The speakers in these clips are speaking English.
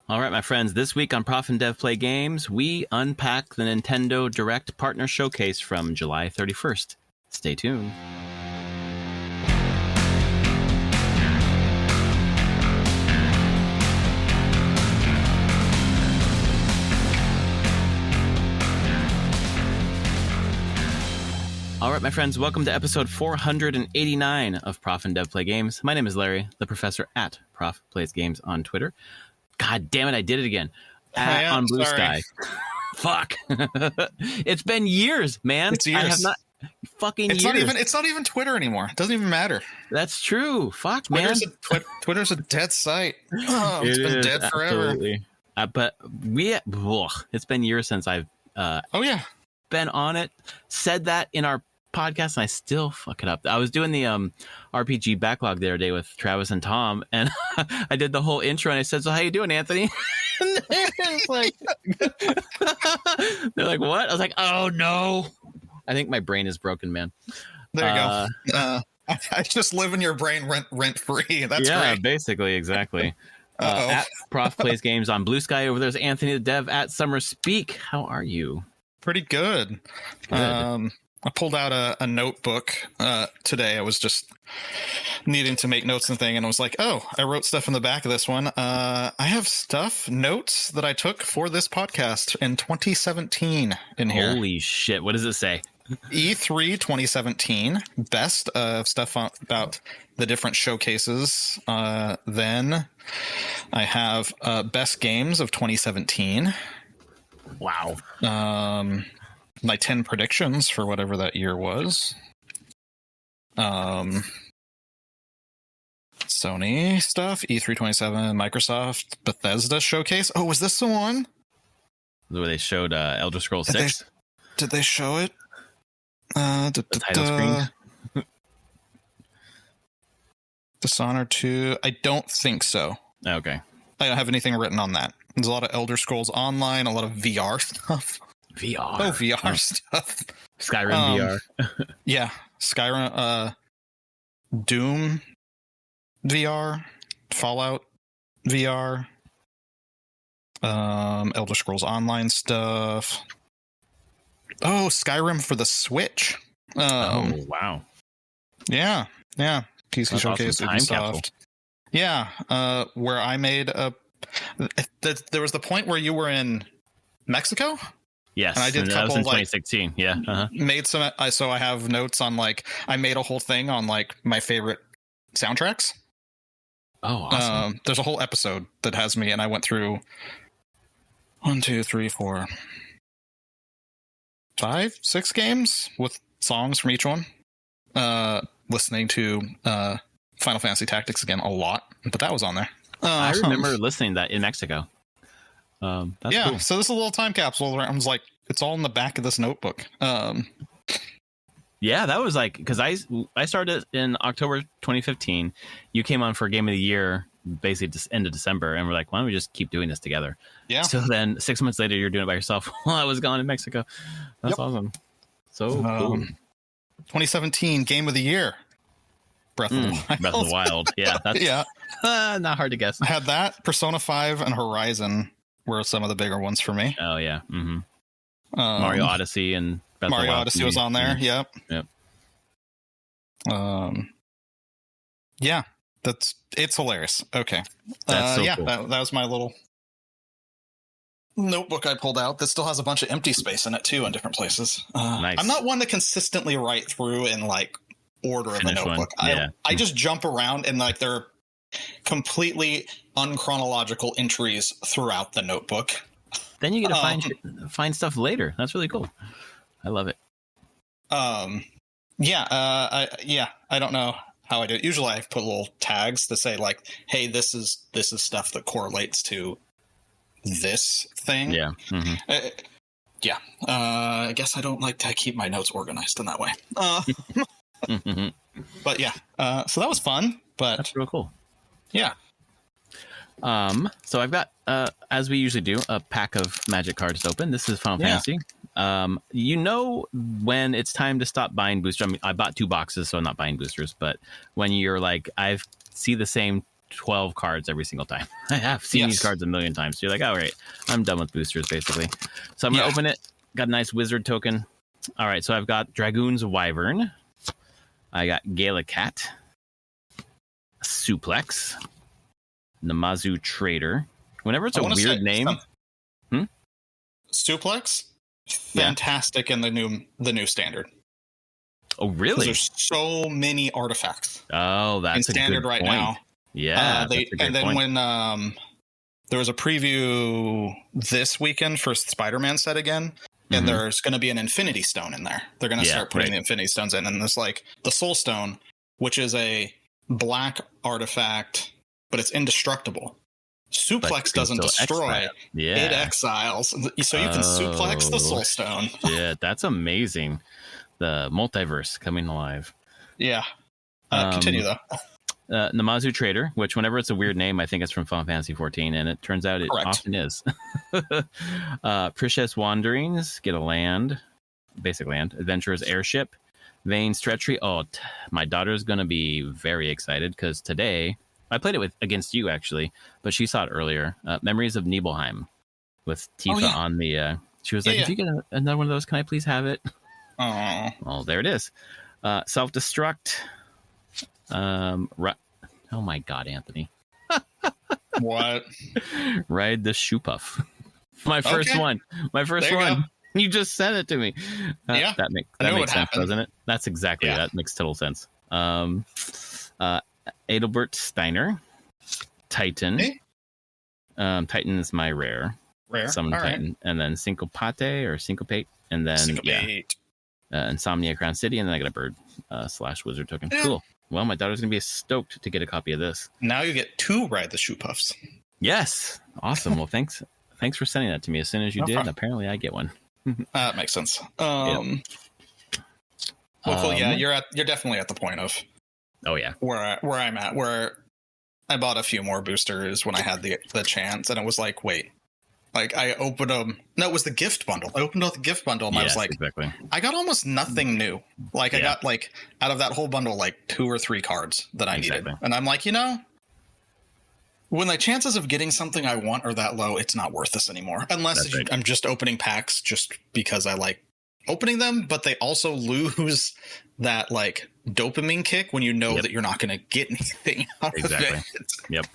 All right, my friends, this week on Prof and Dev Play Games, we unpack the Nintendo Direct Partner Showcase from July 31st. Stay tuned. All right, my friends, welcome to episode 489 of Prof and Dev Play Games. My name is Larry, the professor at Prof Plays Games on Twitter. God damn it, I did it again. On Blue Sky. Fuck. It's been years, man. It's years. I have not fucking it's years. It's not even Twitter anymore. It doesn't even matter. That's true. Fuck, man. Twitter's a dead site. Oh, it's been dead forever. Absolutely. But it's been years since I've been on it. Said that in our podcast and I still fuck it up. I was doing the RPG backlog the other day with Travis and Tom, and I did the whole intro and I said, "So how you doing, Anthony?" And it's like they're like, "What?" I was like, "Oh no." I think my brain is broken, man. There you go. I just live in your brain rent free. That's great. Basically, exactly. At Prof Plays Games on Blue Sky. Over there's Anthony the Dev at Summer Speak. How are you? Pretty good. I pulled out a notebook today. I was just needing to make notes and thing, and I was like, oh, I wrote stuff in the back of this one. I have notes that I took for this podcast in 2017 in here. Holy shit. What does it say? E3 2017, best of stuff about the different showcases. Then I have best games of 2017. Wow. My 10 predictions for whatever that year was. Sony stuff, E3 27, Microsoft, Bethesda showcase. Oh, was this the one where they showed Elder Scrolls 6? Did they show it? The title screen? Dishonored 2. I don't think so. Okay. I don't have anything written on that. There's a lot of Elder Scrolls Online, a lot of VR stuff. VR stuff. Skyrim VR. Yeah. Skyrim, Doom VR, Fallout VR, Elder Scrolls Online stuff. Oh, Skyrim for the Switch. Oh, wow. Yeah. PC Showcase, awesome. Ubisoft. Yeah. Where I made there was the point where you were in Mexico? Yes, and I did a that was couple in 2016. Made some. So I have notes on I made a whole thing on my favorite soundtracks. Oh, awesome! There's a whole episode that has me, and I went through 1, 2, 3, 4, 5, 6 games with songs from each one. Listening to Final Fantasy Tactics again a lot, but that was on there. I remember listening to that in Mexico. That's cool. So this is a little time capsule where I was like, it's all in the back of this notebook. Yeah, that was because I started in October 2015. You came on for Game of the Year basically just end of December, and we're like, why don't we just keep doing this together? Yeah. So then 6 months later, you're doing it by yourself while I was gone in Mexico. That's awesome. So cool. 2017 Game of the Year. Breath of the Wild. Breath of the Wild. Yeah. That's not hard to guess. I had that. Persona 5 and Horizon were some of the bigger ones for me. Oh, yeah. Mm-hmm. Mario Odyssey and Breath Mario of the Wild Odyssey was on there. Yeah. Yep. Yeah. It's hilarious. Okay. That's so cool. That was my little notebook I pulled out that still has a bunch of empty space in it too in different places. Nice. I'm not one to consistently write through in order in the notebook. I just jump around and they're completely unchronological entries throughout the notebook. Then you get to find stuff later. That's really cool. I love it. I don't know how I do it. Usually I put little tags to say hey, this is stuff that correlates to this thing. Yeah. Mm-hmm. I guess I don't like to keep my notes organized in that way. Mm-hmm. But yeah, so that was fun. But that's real cool. Yeah. So I've got, as we usually do, a pack of Magic cards to open. This is Final Fantasy. When it's time to stop buying boosters. I mean, I bought 2 boxes, so I'm not buying boosters. But when you're I see the same 12 cards every single time. I have seen these cards a million times. So you're like, all right, I'm done with boosters, basically. So I'm going to open it. Got a nice wizard token. All right, so I've got Dragoon's Wyvern. I got Gala Cat. Suplex. Namazu Trader. Whenever it's a weird name. Suplex? Fantastic in the new standard. Oh, really? There's so many artifacts. Oh, that's in standard right now. Yeah. And then when there was a preview this weekend for Spider-Man set again, and there's going to be an Infinity Stone in there. They're going to start putting the Infinity Stones in, and there's like the Soul Stone, which is a black artifact, but it's indestructible. Suplex doesn't destroy. It exiles. So you can suplex the Soul Stone. Yeah, that's amazing. The multiverse coming alive. Yeah. Continue, though. Namazu Trader, which whenever it's a weird name, I think it's from Final Fantasy 14, and it turns out it often is. Precious Wanderings, get a land, basic land. Adventurer's Airship, Vane's Treachery. Oh, my daughter's going to be very excited because today, I played it against you, actually, but she saw it earlier. Memories of Nibelheim with Tifa on the... she was like, if you get another one of those, can I please have it? Oh, there it is. Self-destruct. Oh my God, Anthony. What? Ride the Shoe Puff. My first one. You just sent it to me. That makes sense, doesn't it? That's exactly that makes total sense. Adelbert Steiner. Titan. Hey? Titan is my rare. Summon Titan. Right. And then Syncopate. And then Insomnia Crown City, and then I got a bird / wizard token. Yeah. Cool. Well, my daughter's gonna be stoked to get a copy of this. Now you get 2 Ride the Shoe Puffs. Yes, awesome. Well, thanks for sending that to me as soon as you did. Apparently, I get one. That makes sense. Well, cool. Yeah, you're definitely at the point of. Oh yeah. Where I'm at, where I bought a few more boosters when I had the chance, and it was like, wait. Like, I opened them. No, it was the gift bundle. I opened up the gift bundle, and I was like, exactly. I got almost nothing new. Like, I got, like, out of that whole bundle, like, 2 or 3 cards that I needed. And I'm like, when the chances of getting something I want are that low, it's not worth this anymore. Unless I'm just opening packs just because I like opening them, but they also lose that, like, dopamine kick when you know that you're not going to get anything out of it. Yep.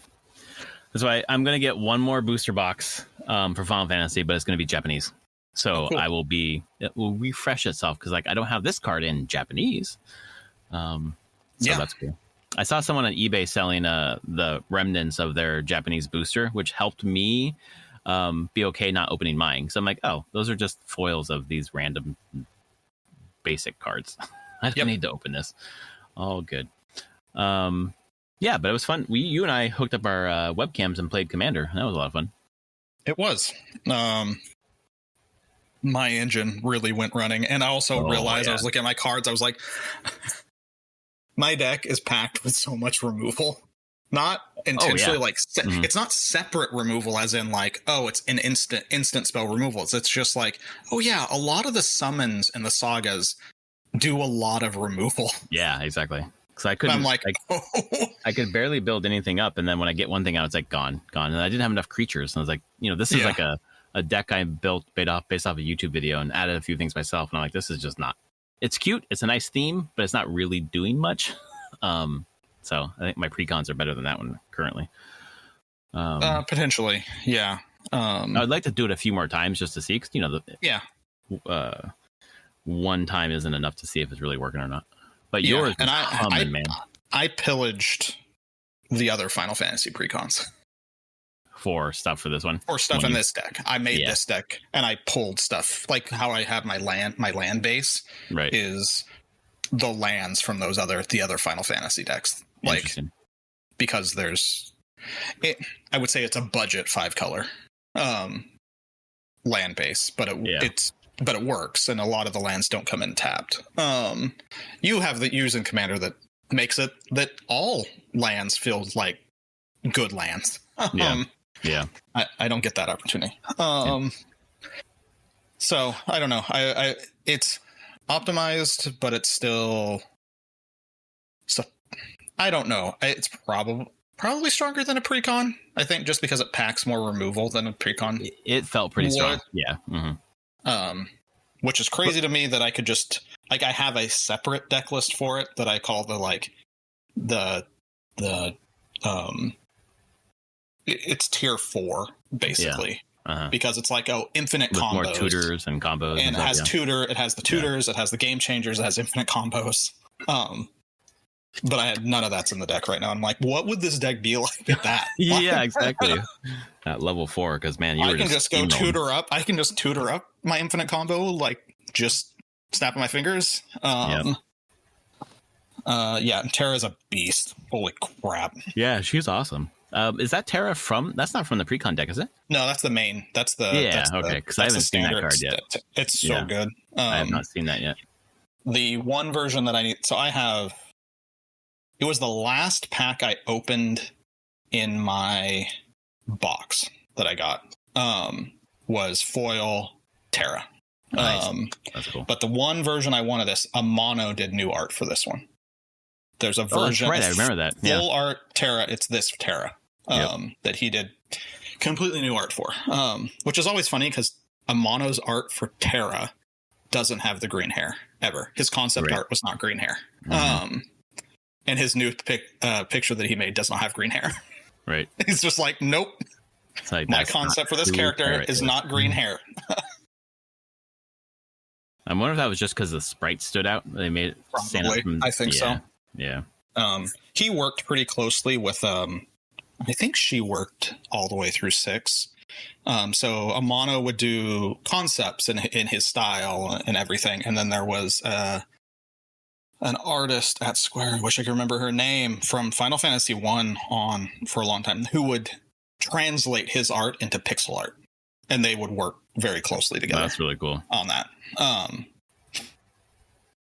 That's why I'm going to get one more booster box for Final Fantasy, but it's going to be Japanese. So cool. It will refresh itself because like I don't have this card in Japanese. That's cool. I saw someone on eBay selling the remnants of their Japanese booster, which helped me be okay not opening mine. So I'm like, oh, those are just foils of these random basic cards. I don't need to open this. All good. Yeah, but it was fun. You and I hooked up our webcams and played Commander. That was a lot of fun. It was. My engine really went running. And I also realized I was looking at my cards. I was like, my deck is packed with so much removal. Not intentionally it's not separate removal as in like, oh, it's an instant spell removals. It's just like, oh yeah, a lot of the summons and the sagas do a lot of removal. Yeah, exactly. So I couldn't. I'm like, I could barely build anything up, and then when I get one thing out, it's like gone. And I didn't have enough creatures. And I was like, this is like a deck I built based off a YouTube video and added a few things myself. And I'm like, this is just not. It's cute. It's a nice theme, but it's not really doing much. So I think my precons are better than that one currently. Potentially, yeah. I'd like to do it a few more times just to see, because one time isn't enough to see if it's really working or not. But yours, and I pillaged the other Final Fantasy precons for stuff for this one. For stuff in this deck, I made this deck, and I pulled stuff like how I have my land base. Right, is the lands from the other Final Fantasy decks, like because I would say it's a budget 5-color land base, but it works, and a lot of the lands don't come in tapped. You have the using commander that makes it that all lands feel like good lands. Yeah. I don't get that opportunity. So I don't know. I it's optimized, but it's still. So I don't know. It's probably probably stronger than a Precon. I think just because it packs more removal than a Precon. It felt pretty strong. Yeah. Mm-hmm. Which is crazy to me that I could just like I have a separate deck list for it that I call it's tier 4 basically. Because it's like infinite combos, more tutors and combos, and it has it has the tutors, it has the game changers, it has infinite combos. But I had none of that's in the deck right now. I'm like, what would this deck be like at that? Yeah, exactly. At level 4, because man, I can just go tutor up. I can just tutor up my infinite combo, like just snapping my fingers. Yeah, and Terra's a beast. Holy crap! Yeah, she's awesome. Is that Terra that's not from the Precon deck, is it? No, that's the main. That's the okay. Because I haven't seen that card yet. It's so good. I have not seen that yet. The one version that I need, so I have. It was the last pack I opened in my box that I got. Was foil Terra. Nice. That's cool. But the one version I wanted Amano did new art for this one. There's a version. That's right, I remember that. Full art Terra. It's this Terra that he did completely new art for. Which is always funny because Amano's art for Terra doesn't have the green hair ever. His concept art was not green hair. Mm-hmm. And his new picture that he made does not have green hair. Right. He's just like, nope. Like, my concept for this character is not green hair. I wonder if that was just because the sprite stood out. They made it stand out from, I think so. Yeah. He worked pretty closely with I think she worked all the way through 6. So Amano would do concepts in his style and everything, and then there was an artist at Square, I wish I could remember her name, from Final Fantasy 1 on for a long time, who would translate his art into pixel art, and they would work very closely together. That's really cool on that.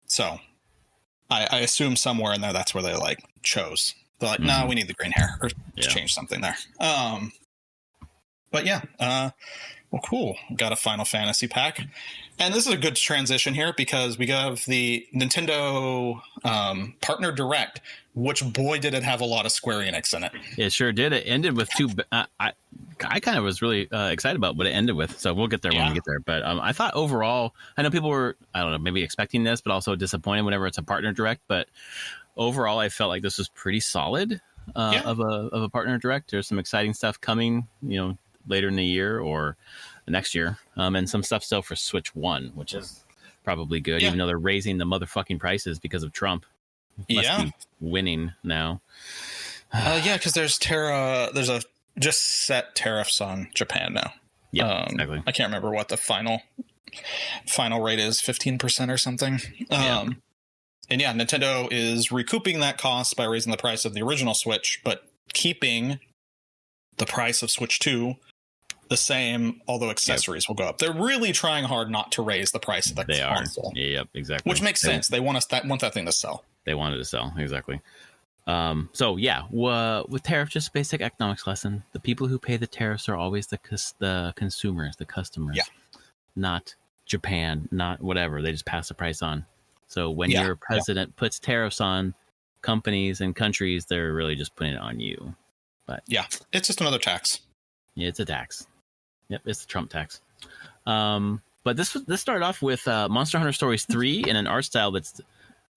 So I assume somewhere in there that's where they like chose. They're like, no, we need the green hair, or change something there. But yeah, well, cool. Got a Final Fantasy pack. And this is a good transition here because we have the Nintendo Partner Direct, which boy did it have a lot of Square Enix in it. It sure did. It ended with two. I kind of was really excited about what it ended with. So we'll get there when we get there. But I thought overall, I know people were, I don't know, maybe expecting this, but also disappointed whenever it's a Partner Direct. But overall, I felt like this was pretty solid of a Partner Direct. There's some exciting stuff coming, later in the year or next year, and some stuff still for Switch 1, which is probably good, even though they're raising the motherfucking prices because of Trump. Must be winning now. Because there's a just set tariffs on Japan now. Yeah, exactly. I can't remember what the final rate is, 15% or something. And Nintendo is recouping that cost by raising the price of the original Switch, but keeping the price of Switch 2 the same, although accessories will go up. They're really trying hard not to raise the price of the console. Yep, exactly. Which makes sense. They want that thing to sell. They wanted to sell, exactly. With tariff, just basic economics lesson. The people who pay the tariffs are always the consumers, the customers, not Japan, not whatever. They just pass the price on. So when your president puts tariffs on companies and countries, they're really just putting it on you. But it's just another tax. Yeah, it's a tax. Yep, it's the Trump tax. But this started off with Monster Hunter Stories 3 in an art style that's...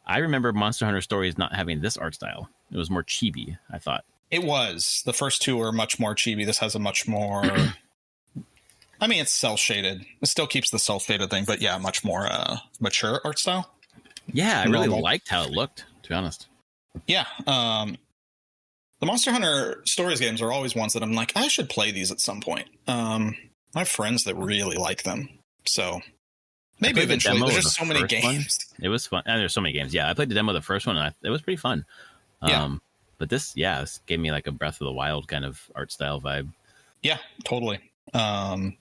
I remember Monster Hunter Stories not having this art style. It was more chibi, I thought. It was. The first two were much more chibi. This has a much more... I mean, it's cell-shaded. It still keeps the cell-shaded thing, but much more mature art style. Yeah, I really liked how it looked, to be honest. Yeah, the Monster Hunter Stories games are always ones that I'm like, I should play these at some point. I have friends that really like them, so maybe eventually. There's just so many games. It was fun, and there's so many games. Yeah, I played the demo of the first one, and it was pretty fun. But this gave me like a Breath of the Wild kind of art style vibe. Yeah, totally. But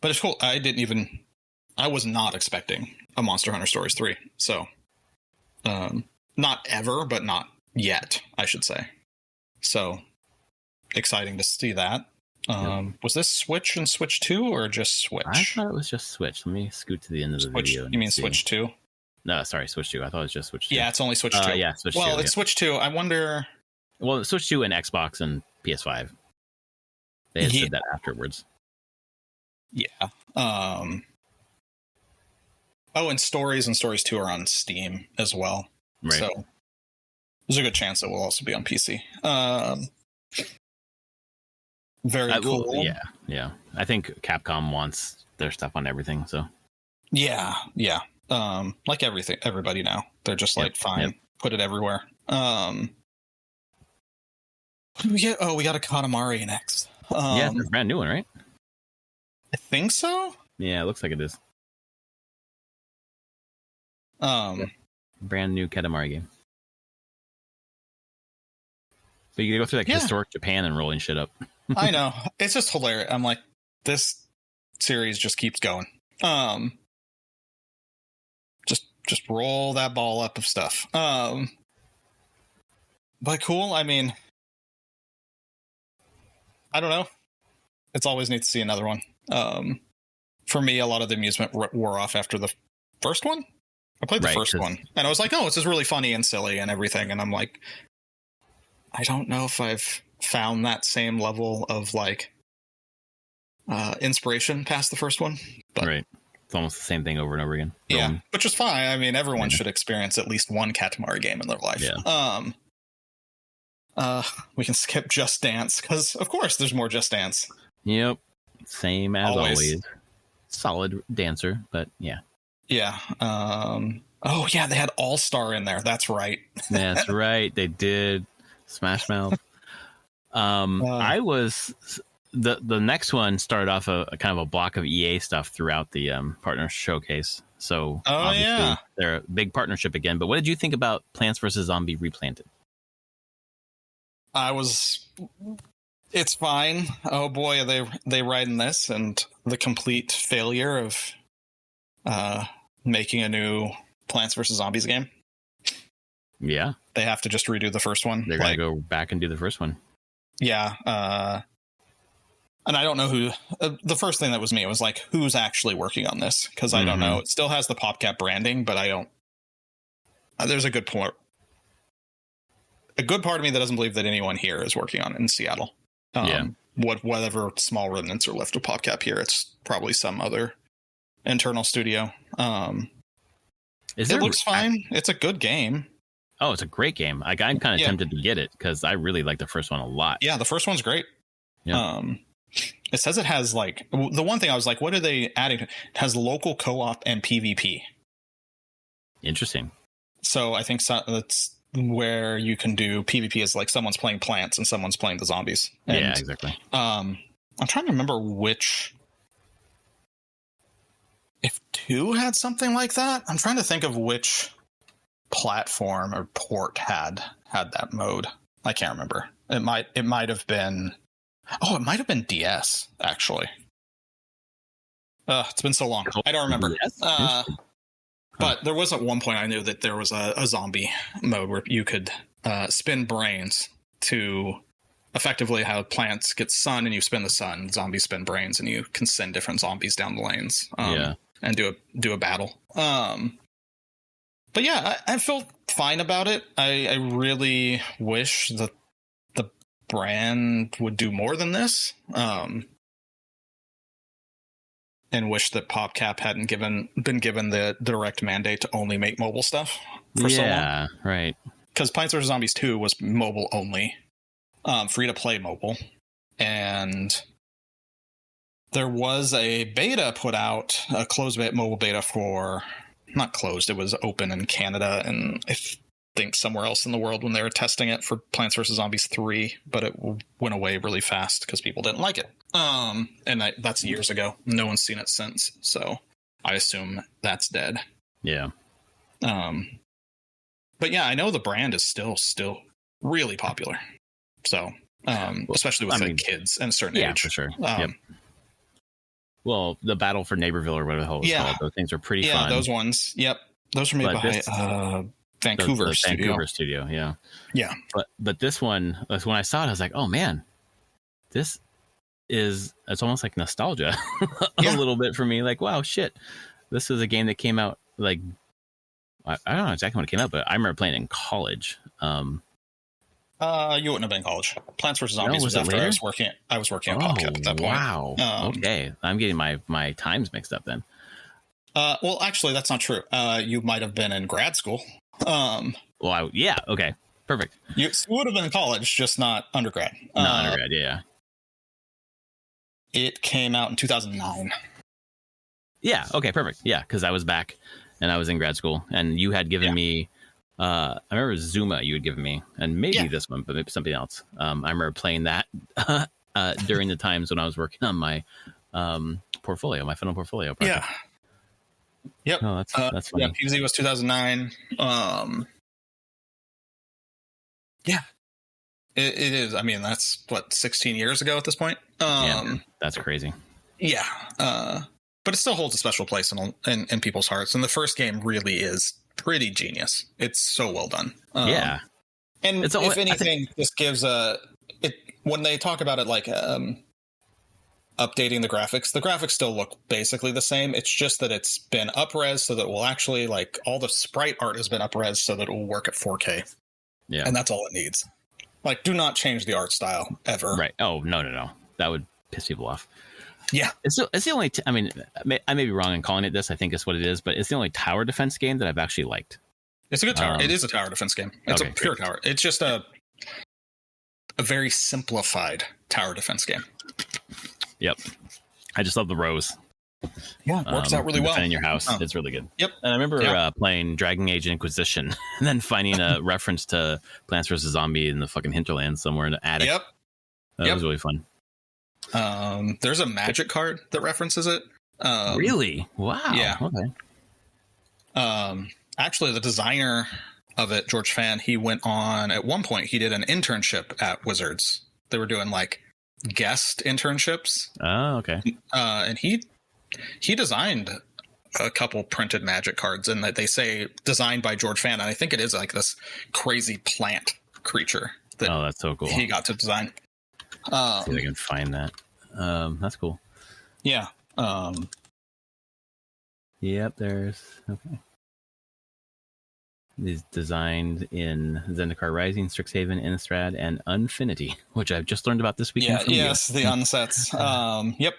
it's cool. I was not expecting a Monster Hunter Stories 3, so not ever, but not yet, I should say. So exciting to see that. Was this Switch and Switch 2 or just Switch? I thought it was just Switch. Let me scoot to the end of the video. You mean Switch 2? No, sorry, Switch 2. I thought it was just Switch 2. Yeah, it's only Switch 2. Switch 2. Well, it's Switch 2. I wonder... Well, it switched to an Xbox and PS5. They had said that afterwards. Yeah. Oh, and Stories 2 are on Steam as well. Right. So there's a good chance it will also be on PC. Very cool. Well, yeah. I think Capcom wants their stuff on everything, so. Yeah. Like everybody now. They're just like, fine, put it everywhere. What do we get? Oh, we got a Katamari next. Yeah, it's a brand new one, right? I think so. Yeah, it looks like it is. Brand new Katamari game. So you gotta go through like historic Japan and rolling shit up. I know. It's just hilarious. I'm like, this series just keeps going. Just roll that ball up of stuff. But cool. I mean, I don't know. It's always neat to see another one. For me, a lot of the amusement wore off after the first one. I played the first one, and I was like, oh, this is really funny and silly and everything. And I'm like, I don't know if I've found that same level of like inspiration past the first one. But right. It's almost the same thing over and over again. Yeah, which is fine. I mean, everyone should experience at least one Katamari game in their life. Yeah. We can skip Just Dance because, of course, there's more Just Dance. Yep. Same as always. Solid dancer, but yeah. Yeah. Oh, yeah, they had All-Star in there. That's right. That's right. They did. Smash Mouth. I was... The next one started off a kind of a block of EA stuff throughout the partner showcase. So obviously they're a big partnership again. But what did you think about Plants vs. Zombie Replanted? It's fine. Oh boy, they ride in this, and the complete failure of making a new Plants vs. Zombies game. Yeah. They have to just redo the first one. They're going to go back and do the first one. Yeah. And I don't know who, the first thing that was me, it was like, who's actually working on this? Because I don't know. It still has the PopCap branding, but I don't, there's a good part. A good part of me that doesn't believe that anyone here is working on it in Seattle. Whatever small remnants are left of PopCap here, it's probably some other internal studio. It looks fine. It's a good game. Oh, it's a great game. Like, I'm kind of tempted to get it because I really like the first one a lot. Yeah, the first one's great. Yeah. It says it has like, the one thing I was like, what are they adding? It has local co-op and PvP. Interesting. So I think that's where you can do PvP is like someone's playing plants and someone's playing the zombies. And, yeah, exactly. I'm trying to remember if 2 had something like that. I'm trying to think of which platform or port had that mode. I can't remember. It might have been DS, actually. It's been so long. I don't remember. But there was at one point I knew that there was a zombie mode where you could spin brains to effectively have plants get sun, and you spin the sun, zombies spin brains, and you can send different zombies down the lanes and do a battle. But yeah, I feel fine about it. I really wish that the brand would do more than this. And wish that PopCap hadn't been given the direct mandate to only make mobile stuff for so long. Yeah, right. Because Plants vs. Zombies 2 was mobile only, free to play mobile, and there was a beta put out, a closed mobile beta for, not closed, it was open in Canada and I think somewhere else in the world when they were testing it for Plants vs. Zombies 3, but it went away really fast because people didn't like it. And that's years ago. No one's seen it since, so I assume that's dead. Yeah. But yeah, I know the brand is still really popular. So, especially with kids and a certain age. Yeah, for sure. Yep. Well, the Battle for Neighborville or whatever the hell it's called, those things are pretty fun. Yeah, those ones. Yep. Those are made by Vancouver studio. Yeah. Yeah. But this one, when I saw it, I was like, oh man, it's almost like nostalgia a little bit for me. Like, wow, shit. This is a game that came out like, I don't know exactly when it came out, but I remember playing it in college. You wouldn't have been in college. Plants vs. No, Zombies was was it after later? I was working at PopCap at that point. Wow. Okay. I'm getting my times mixed up then. Well, actually, that's not true. You might have been in grad school. Yeah. Okay. Perfect. You would have been in college, just not undergrad. Not undergrad. Yeah. It came out in 2009. Yeah. Okay. Perfect. Yeah. Because I was back and I was in grad school, and you had given me. I remember Zuma you had given me, and maybe this one, but maybe something else. I remember playing that during the times when I was working on my portfolio, my final portfolio project. Yeah. Yep. Oh, that's funny. Yeah, PDPG was 2009. Yeah. It is. I mean, that's what, 16 years ago at this point. Yeah, that's crazy. Yeah. But it still holds a special place in people's hearts. And the first game really is pretty genius. It's so well done. Yeah. And if anything, this gives when they talk about it like updating the graphics still look basically the same. It's just that it's been up-res so that it will actually, like, all the sprite art has been up-res so that it will work at 4K. Yeah. And that's all it needs. Like, do not change the art style ever. Right. Oh, no. That would piss people off. Yeah. It's the only, I mean, I may be wrong in calling it this. I think it's what it is, but it's the only tower defense game that I've actually liked. It's a good tower. It is a tower defense game. It's a pure tower. It's just a very simplified tower defense game. Yep. I just love the rows. Yeah, it works out really well. In your house. Oh. It's really good. Yep. And I remember playing Dragon Age Inquisition and then finding a reference to Plants vs. Zombie in the fucking hinterlands somewhere in the attic. Yep. That was really fun. There's a magic card that references it. Really? Wow. Yeah. Okay. Actually, the designer of it, George Fan, he went on, at one point, he did an internship at Wizards. They were doing, like, guest internships. Oh, okay. And he designed a couple printed magic cards, and that they say designed by George Fan. And I think it is like this crazy plant creature that that's so cool. He got to design. See if I can find that. That's cool. Yeah. Yep, there's okay. Is designed in Zendikar Rising, Strixhaven, Innistrad, and Unfinity, which I've just learned about this weekend. Yes, the unsets. Yep.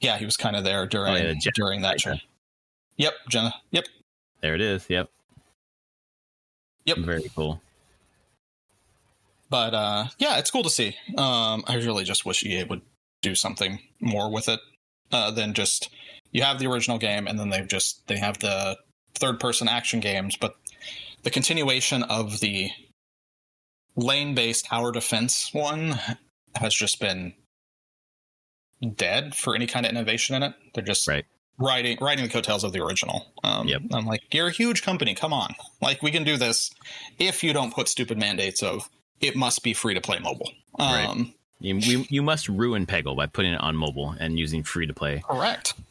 Yeah, he was kind of there during that show. Yep, Jenna. Yep. There it is. Yep. Very cool. But yeah, it's cool to see. I really just wish EA would do something more with it than just, you have the original game and then they have the third-person action games, but the continuation of the lane-based tower defense one has just been dead for any kind of innovation in it. They're just riding the coattails of the original. I'm like, you're a huge company. Come on. Like, we can do this if you don't put stupid mandates of it must be free-to-play mobile. You must ruin Peggle by putting it on mobile and using free-to-play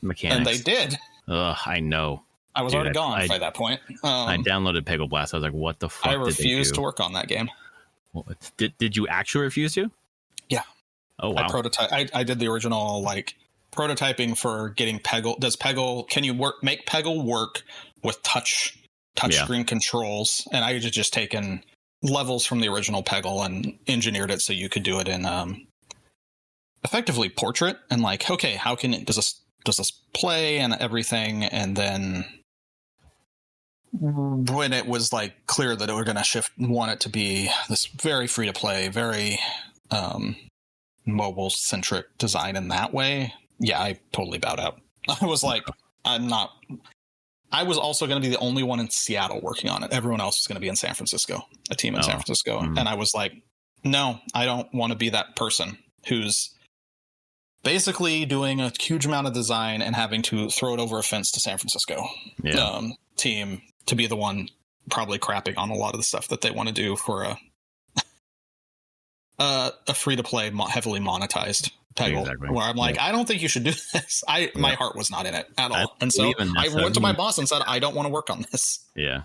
mechanics. And they did. Ugh, I know. I was already gone by that point. I downloaded Peggle Blast. I was like, what the fuck? I refused to work on that game. Well, did you actually refuse to? Yeah. Oh, wow. I did the original, like, prototyping for getting Peggle. Can you make Peggle work with touch screen controls? And I had just taken levels from the original Peggle and engineered it so you could do it in effectively portrait. And like, okay, how does this play and everything? And then when it was like clear that we're going to want it to be this very free to play, very mobile centric design in that way, I totally bowed out. I was like, I was also going to be the only one in Seattle working on it. Everyone else was going to be in San Francisco, a team in San Francisco. And I was like, no, I don't want to be that person who's basically doing a huge amount of design and having to throw it over a fence to San Francisco team to be the one probably crapping on a lot of the stuff that they want to do for a free-to-play, heavily monetized Peggle, where I'm like, I don't think you should do this. My heart was not in it at all. And so I went to my boss and said, I don't want to work on this. Yeah.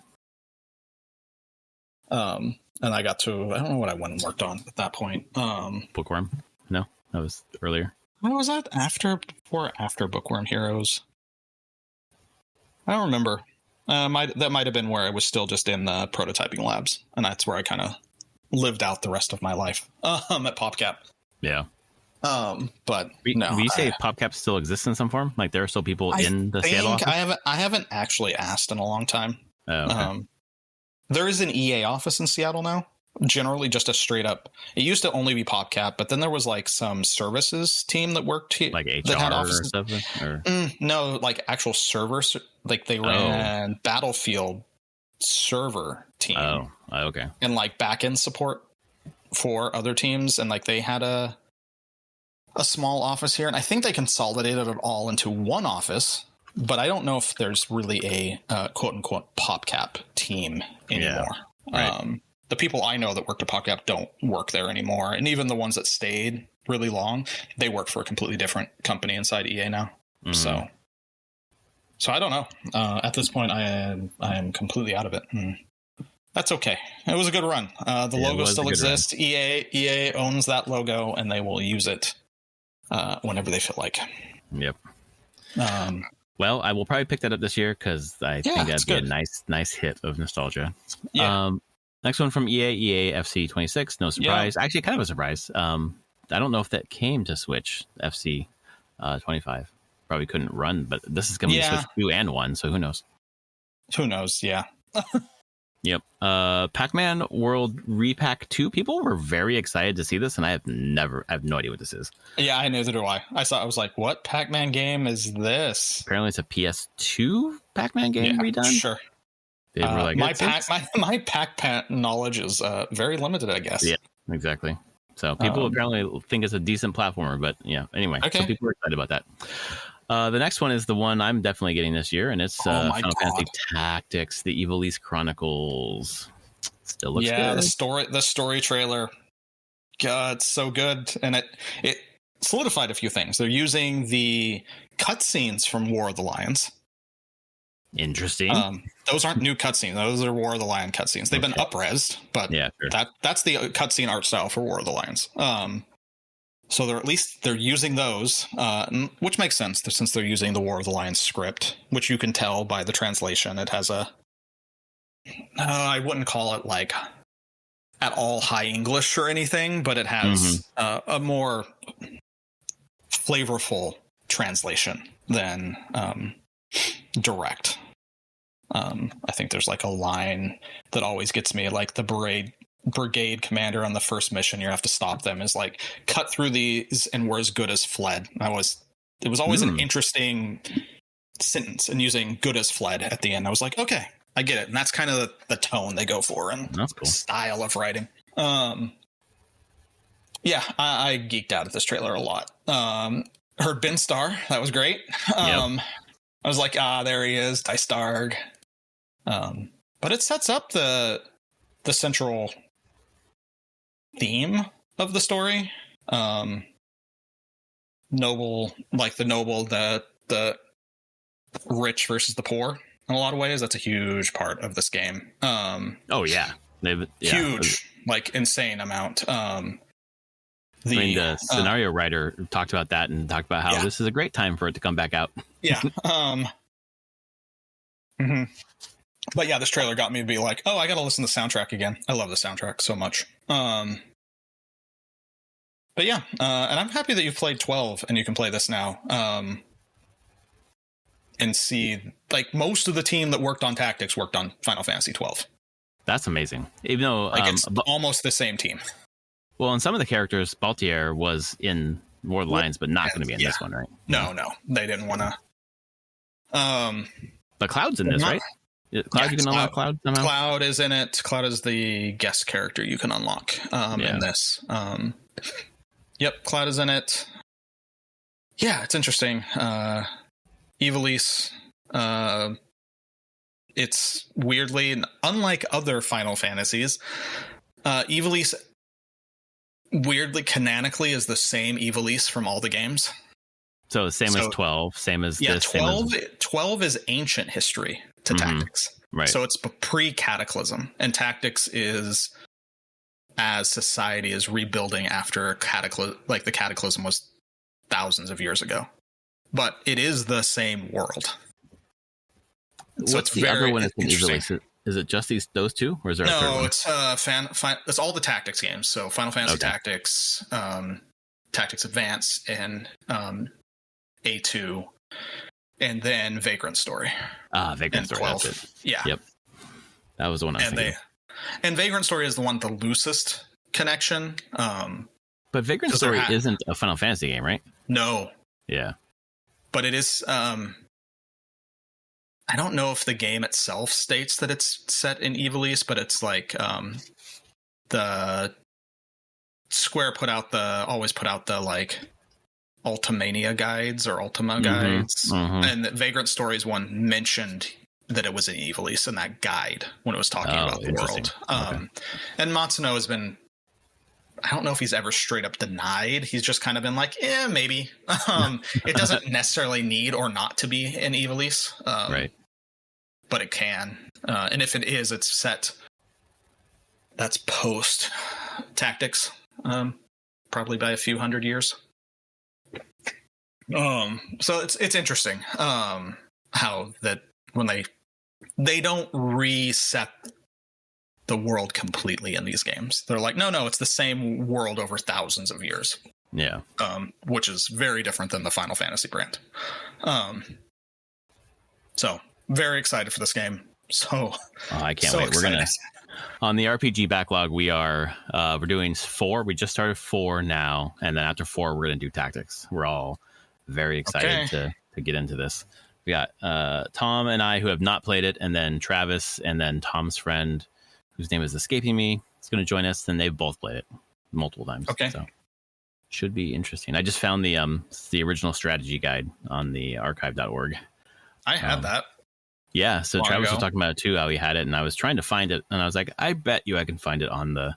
And I got to, I don't know what I went and worked on at that point. Bookworm? No, that was earlier. What was that? After Bookworm Heroes? I don't remember. That might have been where I was still just in the prototyping labs, and that's where I kind of lived out the rest of my life at PopCap. Yeah. But no, you say PopCap still exists in some form? Like there are still people in the Seattle office? I haven't actually asked in a long time. Oh, okay. There is an EA office in Seattle now. Generally, just a straight up. It used to only be PopCap, but then there was like some services team that worked here, like HR that had offices. Or something. Or? No, like actual servers. Like they ran Battlefield server team. Oh, okay. And like back end support for other teams, and like they had a small office here, and I think they consolidated it all into one office. But I don't know if there's really a quote unquote PopCap team anymore. Yeah, right. The people I know that worked at PopCap don't work there anymore. And even the ones that stayed really long, they work for a completely different company inside EA now. Mm-hmm. So I don't know. At this point, I am completely out of it. That's okay. It was a good run. The logo still exists. EA owns that logo, and they will use it whenever they feel like. Yep. Well, I will probably pick that up this year because I think that'd be a nice hit of nostalgia. Yeah. Next one from EA FC 26. No surprise. Yeah. Actually, kind of a surprise. I don't know if that came to Switch FC 25. Probably couldn't run, but this is going to be Switch 2 and 1, so who knows? Who knows? Yeah. Yep. Pac-Man World Repack 2. People were very excited to see this, and I have no idea what this is. Yeah, I neither do I. I was like, what Pac-Man game is this? Apparently it's a PS2 Pac-Man game redone. Sure. Like, my Pac-Man knowledge is very limited, I guess. Yeah, exactly. So people apparently think it's a decent platformer, but yeah. Anyway, so people are excited about that. The next one is the one I'm definitely getting this year, and it's Final Fantasy Tactics: The Ivalice Chronicles. Still looks good. The story trailer. God, it's so good, and it solidified a few things. They're using the cutscenes from War of the Lions. Interesting. Those aren't new cutscenes. Those are War of the Lion cutscenes. They've been up-resed, but that's the cutscene art style for War of the Lions. So they're using those, which makes sense since they're using the War of the Lions script, which you can tell by the translation. It has I wouldn't call it like at all high English or anything, but it has a more flavorful translation than direct. I think there's like a line that always gets me, like the brigade commander on the first mission, you have to stop them, is like, cut through these and we're as good as fled. It was always an interesting sentence, and using good as fled at the end, I was like, okay, I get it. And that's kind of the tone they go for and style of writing. I geeked out at this trailer a lot. Heard Ben Starr. That was great. I was like, there he is, Dystarg. But it sets up the central theme of the story. The rich versus the poor in a lot of ways. That's a huge part of this game. Huge, like insane amount. The scenario writer talked about that and talked about how this is a great time for it to come back out. Yeah. But yeah, this trailer got me to be like, oh, I gotta listen to the soundtrack again. I love the soundtrack so much. But yeah, and I'm happy that you've played 12 and you can play this now. And see, like, most of the team that worked on Tactics worked on Final Fantasy 12. That's amazing. Even though it's almost the same team. Well, and some of the characters, Baltier was in War of the Lions, but not going to be in this one, right? No, they didn't want to. But Cloud's in this, right? Cloud, you can unlock Cloud somehow? Cloud is in it. Cloud is the guest character you can unlock in this. Yep, Cloud is in it. Yeah, it's interesting. Ivalice, it's weirdly, unlike other Final Fantasies, Ivalice weirdly canonically is the same Ivalice from all the games. So same as 12, same as this. 12 is ancient history to Tactics. Right. So it's pre-Cataclysm, and Tactics is as society is rebuilding after Cataclysm, like the Cataclysm was thousands of years ago. But it is the same world. What's the other one? Is it just those two, or is there a third one? No, it's all the tactics games. So Final Fantasy Tactics, Tactics Advance, and A2, and then Vagrant Story. Vagrant Story. 12. That's it. Yeah. Yep. That was the one I was thinking. And Vagrant Story is the one with the loosest connection. But Vagrant Story isn't a Final Fantasy game, right? No. Yeah. But it is. I don't know if the game itself states that it's set in Evil East, but it's like the Square always put out the like Ultimania guides or Ultima guides, and the Vagrant Stories one mentioned that it was in Evil East in that guide when it was talking about the world. And Matsuno has been. I don't know if he's ever straight up denied. He's just kind of been like, maybe. It doesn't necessarily need or not to be in Evil East. Right. But it can. And if it is, it's set. That's post Tactics. Probably by a few hundred years. So it's interesting. How that when they don't reset the world completely in these games. They're like, no, it's the same world over thousands of years. Yeah. Which is very different than the Final Fantasy brand. So very excited for this game. So I can't wait. Excited. We're gonna on the RPG backlog. We're doing 4. We just started 4 now, and then after 4, we're gonna do Tactics. We're all very excited to get into this. We got Tom and I who have not played it, and then Travis, and then Tom's friend, whose name is escaping me, is going to join us. And they've both played it multiple times. Okay. So should be interesting. I just found the original strategy guide on the archive.org. I had that. Yeah. So Travis was talking about it too, how he had it. And I was trying to find it. And I was like, I bet you I can find it on the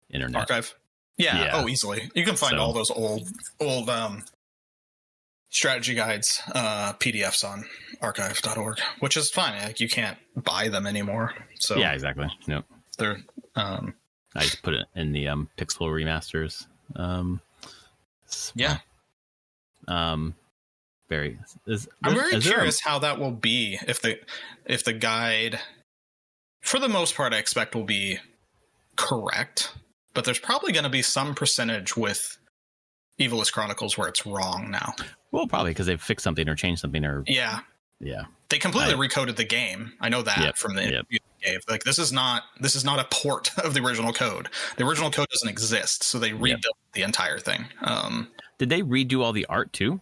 internet. Archive. Yeah. Oh, easily. You can find all those old strategy guides, PDFs on archive.org, which is fine. Like, you can't buy them anymore. So yeah, exactly. Nope. They're I just put it in the Pixel remasters. I'm very curious how that will be if the guide, for the most part, I expect will be correct, but there's probably going to be some percentage with Evil East Chronicles where it's wrong now. Well, probably because they've fixed something or changed something or yeah. They completely recoded the game. I know that from the interview they gave. Like, this is not a port of the original code. The original code doesn't exist, so they rebuilt the entire thing. Did they redo all the art too?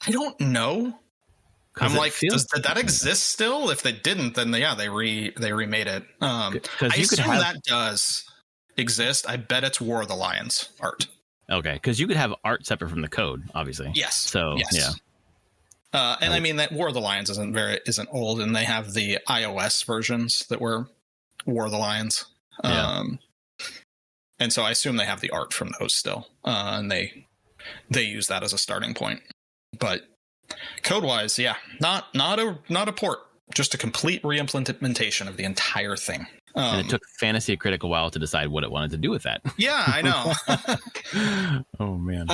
I don't know. I'm like, did that exist still? If they didn't, then they remade it. I assume that does exist. I bet it's War of the Lions art. Okay, because you could have art separate from the code, obviously. Yes. So yeah. And I mean that War of the Lions isn't old, and they have the iOS versions that were War of the Lions. And so I assume they have the art from those still, and they use that as a starting point. But code-wise, not a port, just a complete re-implementation of the entire thing. And it took Fantasy Critic a while to decide what it wanted to do with that. Yeah, I know. Oh man.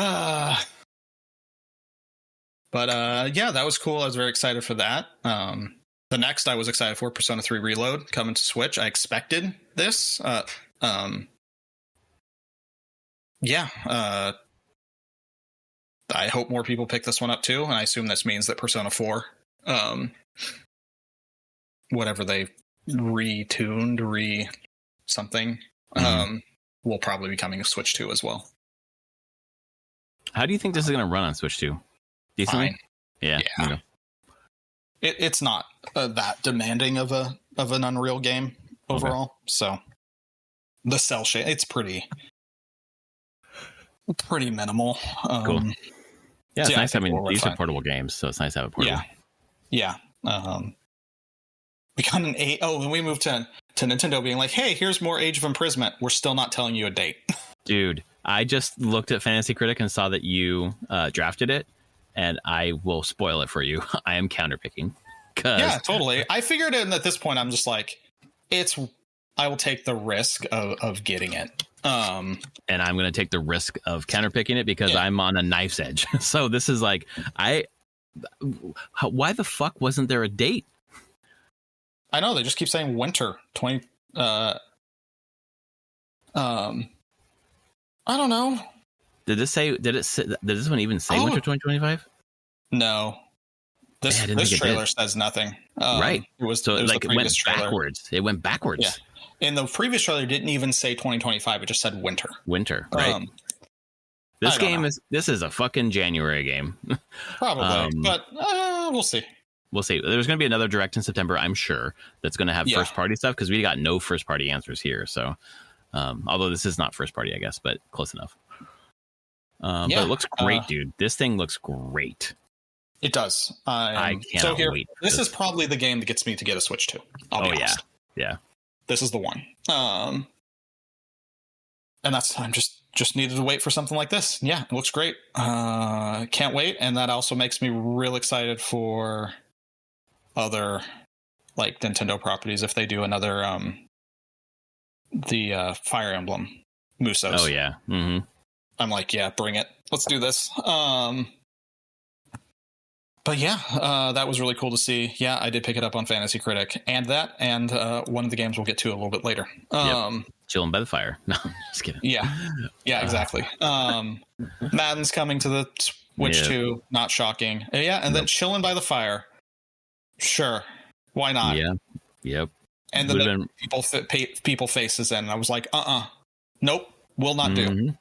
But that was cool. I was very excited for that. The next I was excited for, Persona 3 Reload, coming to Switch. I expected this. I hope more people pick this one up too, and I assume this means that Persona 4, whatever they retuned, something, will probably be coming to Switch 2 as well. How do you think this is going to run on Switch 2? Decently? Fine. Yeah. It's not that demanding of an Unreal game overall. Okay. So the cell shade, it's pretty minimal. Cool. Yeah, it's nice. I mean, these are portable games, so it's nice to have a portable. Yeah. We got an 8. Oh, and we moved to Nintendo being like, hey, here's more Age of Imprisonment. We're still not telling you a date. Dude, I just looked at Fantasy Critic and saw that you drafted it, and I will spoil it for you. I am counterpicking. Yeah, totally. I figured at this point, I'm just like, I will take the risk of getting it. And I'm going to take the risk of counterpicking it because I'm on a knife's edge. So this is like, why the fuck wasn't there a date? I know they just keep saying winter 20. I don't know. Did this one even say winter 2025? No. This trailer says nothing. Right. It was it went backwards. It went backwards. Yeah. And the previous trailer didn't even say 2025. It just said winter. Winter. Right. This is a fucking January game. Probably, but we'll see. We'll see. There's going to be another direct in September, I'm sure, that's going to have first party stuff because we got no first party answers here. So, although this is not first party, I guess, but close enough. But it looks great, dude. This thing looks great. It does. I cannot wait. This is probably the game that gets me to get a Switch 2. I'll be honest. Yeah. This is the one. And that's I'm just needed to wait for something like this. Yeah, it looks great. Can't wait. And that also makes me real excited for other like Nintendo properties if they do another the Fire Emblem Musos. Oh yeah. Mm-hmm. I'm like, yeah, bring it. Let's do this. But yeah, that was really cool to see. Yeah, I did pick it up on Fantasy Critic and one of the games we'll get to a little bit later. Chilling by the fire. No, just kidding. Yeah, exactly. Madden's coming to the Switch 2. Not shocking. Yeah, and then chilling by the fire. Sure, why not? Yeah, yep. And then people faces in. And I was like, nope, will not do.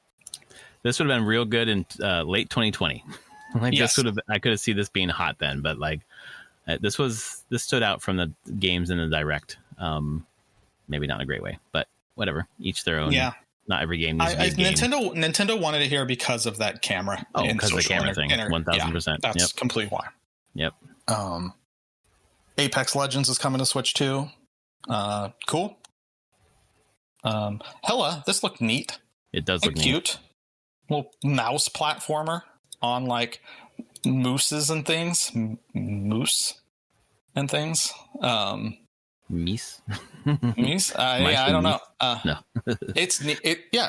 This would have been real good in late 2020. I could have seen this being hot then, but like this stood out from the games in the direct. Maybe not in a great way, but whatever. Each their own. Yeah. Not every game needs to be a game. Nintendo wanted it here because of that camera. Oh, because of the camera thing. 1000%. That's completely why. Yep. Apex Legends is coming to Switch 2. Cool. Hella, this looked neat. It does look cute. Little mouse platformer on like mooses and things. Moose and things. Meese? Meese? I don't know. No. It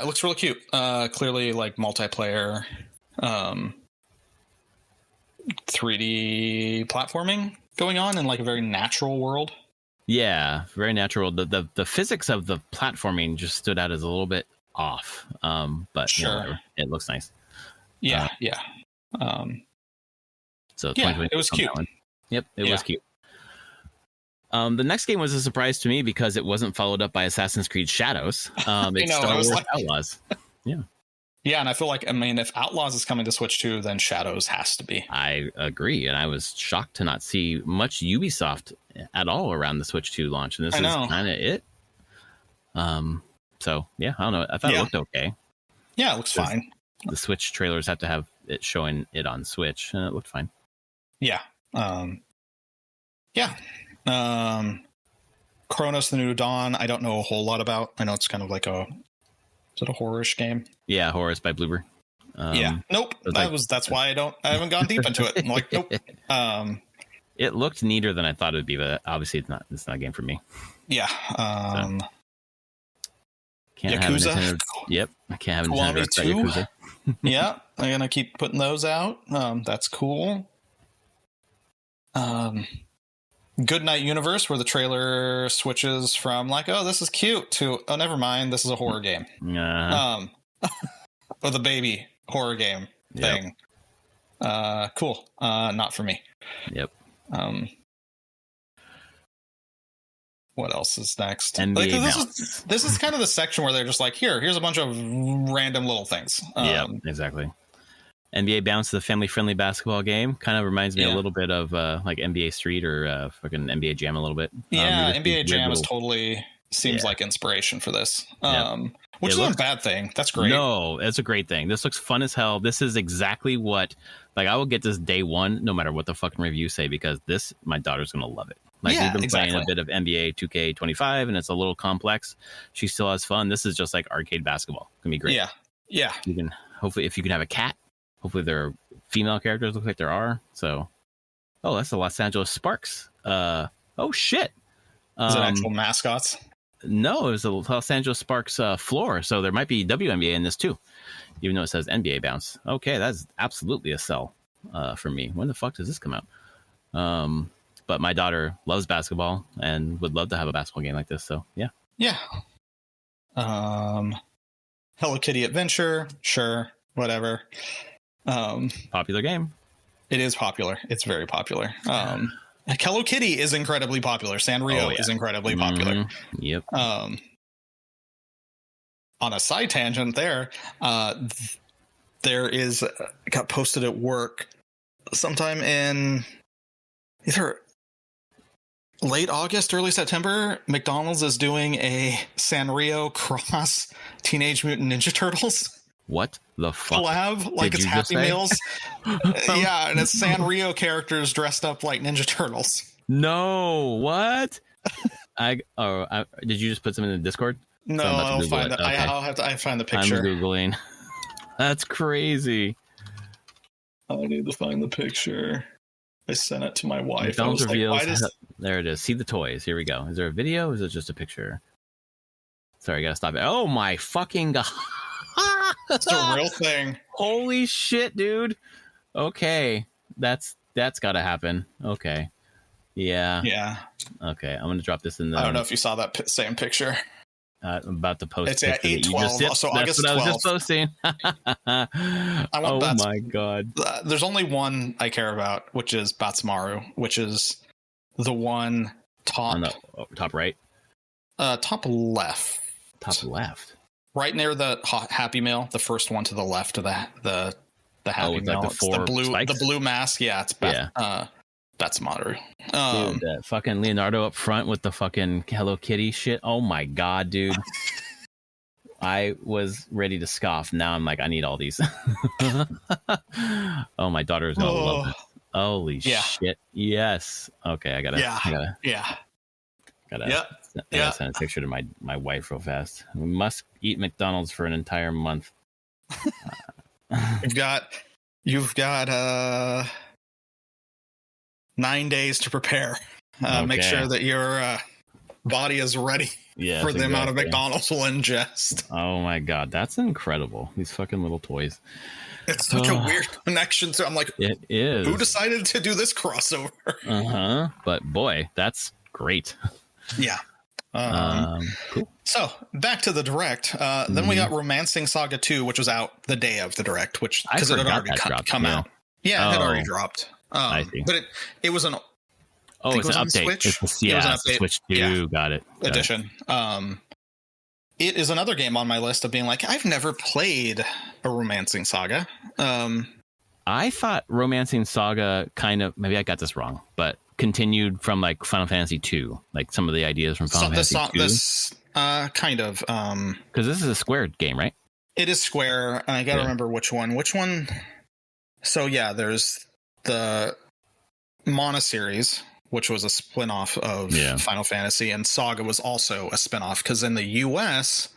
looks really cute. Clearly like multiplayer 3D platforming going on in like a very natural world. Yeah, very natural. The physics of the platforming just stood out as a little bit off. But sure. It looks nice. Yeah. So it was cute. Yep, it was cute. The next game was a surprise to me because it wasn't followed up by Assassin's Creed Shadows. It's Star Wars Outlaws. Yeah. Yeah, and I feel like, if Outlaws is coming to Switch 2, then Shadows has to be. I agree, and I was shocked to not see much Ubisoft at all around the Switch 2 launch, and this is kind of it. So, yeah, I don't know. I thought it looked okay. Yeah, it looks fine. The Switch trailers have to have it showing it on Switch, and it looked fine. Yeah. Chronos: The New Dawn, I don't know a whole lot about. I know it's kind of like is it a horror-ish game? Yeah, Horror by Bloober. Nope. That's why I haven't gone deep into it. I'm like, nope. It looked neater than I thought it would be, but obviously it's not a game for me. Yeah. Can't Yakuza. Have Yep. I can't have Nintendo without Yakuza. Yeah, I'm gonna keep putting those out. That's cool. Goodnight Universe, where the trailer switches from like, oh, this is cute to, oh, never mind, this is a horror game. Or the baby horror game thing. Cool. Not for me. Yep. What else is next? NBA this is kind of the section where they're just like, here's a bunch of random little things. Yeah, exactly. NBA Bounce, the family-friendly basketball game, kind of reminds me a little bit of like NBA Street or fucking NBA Jam a little bit. Yeah, NBA Jam is totally seems like inspiration for this, which isn't a bad thing. That's great. No, it's a great thing. This looks fun as hell. This is exactly what, like, I will get this day one, no matter what the fucking reviews say, because my daughter's going to love it. Like, we've been playing a bit of NBA 2K25, and it's a little complex. She still has fun. This is just like arcade basketball. It's going to be great. Yeah. You can, hopefully, if you can have a cat, hopefully there are female characters. Look like there are. So, that's the Los Angeles Sparks. Oh shit! Is it actual mascots? No, it was the Los Angeles Sparks floor. So there might be WNBA in this too, even though it says NBA Bounce. Okay, that's absolutely a sell for me. When the fuck does this come out? but my daughter loves basketball and would love to have a basketball game like this. So yeah. Hello Kitty Adventure, sure, whatever. Popular game. It is popular. It's very popular. Hello Kitty is incredibly popular. Sanrio is incredibly popular. Yep. On a side tangent, there is got posted at work sometime in either late August, early September. McDonald's is doing a Sanrio cross Teenage Mutant Ninja Turtles. What the fuck? Collab, like it's Happy Meals. Yeah, and it's Sanrio characters dressed up like Ninja Turtles. No, what? Did you just put some in the Discord? No, I'll find it. Okay. I'll have to find the picture. I'm Googling. That's crazy. I need to find the picture. I sent it to my wife. McDonald's reveals. There it is. See the toys. Here we go. Is there a video or is it just a picture? Sorry, I gotta stop it. Oh my fucking god. It's a real thing. Holy shit, dude. Okay. That's gotta happen. Okay. Yeah. Okay, I'm gonna drop this in the... I don't know if you saw that same picture. I'm about to post. It's at 8/12. So August 12th. That's what I was just posting. Oh my god. There's only one I care about, which is Batsumaru, which is the one top right. Top left. Top left. Right near the Happy Meal, the first one to the left of the Happy Meal. Like the blue mask. Yeah, it's Batsumaru. Dude, that fucking Leonardo up front with the fucking Hello Kitty shit. Oh my god, dude. I was ready to scoff. Now I'm like, I need all these. Oh, my daughter is gonna love this. Holy shit. Yes. Okay, I gotta send a picture to my wife real fast. We must eat McDonald's for an entire month. You've got 9 days to prepare. Make sure that your body is ready for the amount of McDonald's will ingest. Oh my god, that's incredible. These fucking little toys. It's such a weird connection. So I'm like, it is. Who decided to do this crossover? But boy, that's great. Yeah. Cool. So back to the direct. Then we got Romancing Saga 2, which was out the day of the direct, which because it had already come out. Yeah, it had already dropped. I see. But it was an it's an update. Switch. It was an update. Switch 2. Yeah. Got it. Edition. It is another game on my list of being like, I've never played a Romancing Saga. I thought Romancing Saga kind of, maybe I got this wrong, but continued from like Final Fantasy 2, like some of the ideas from Final Fantasy 2. This kind of, because this is a Square game, right? It is Square, and I gotta remember which one. So yeah, there's the Mana series, which was a spin-off of Final Fantasy, and Saga was also a spin-off, because in the US,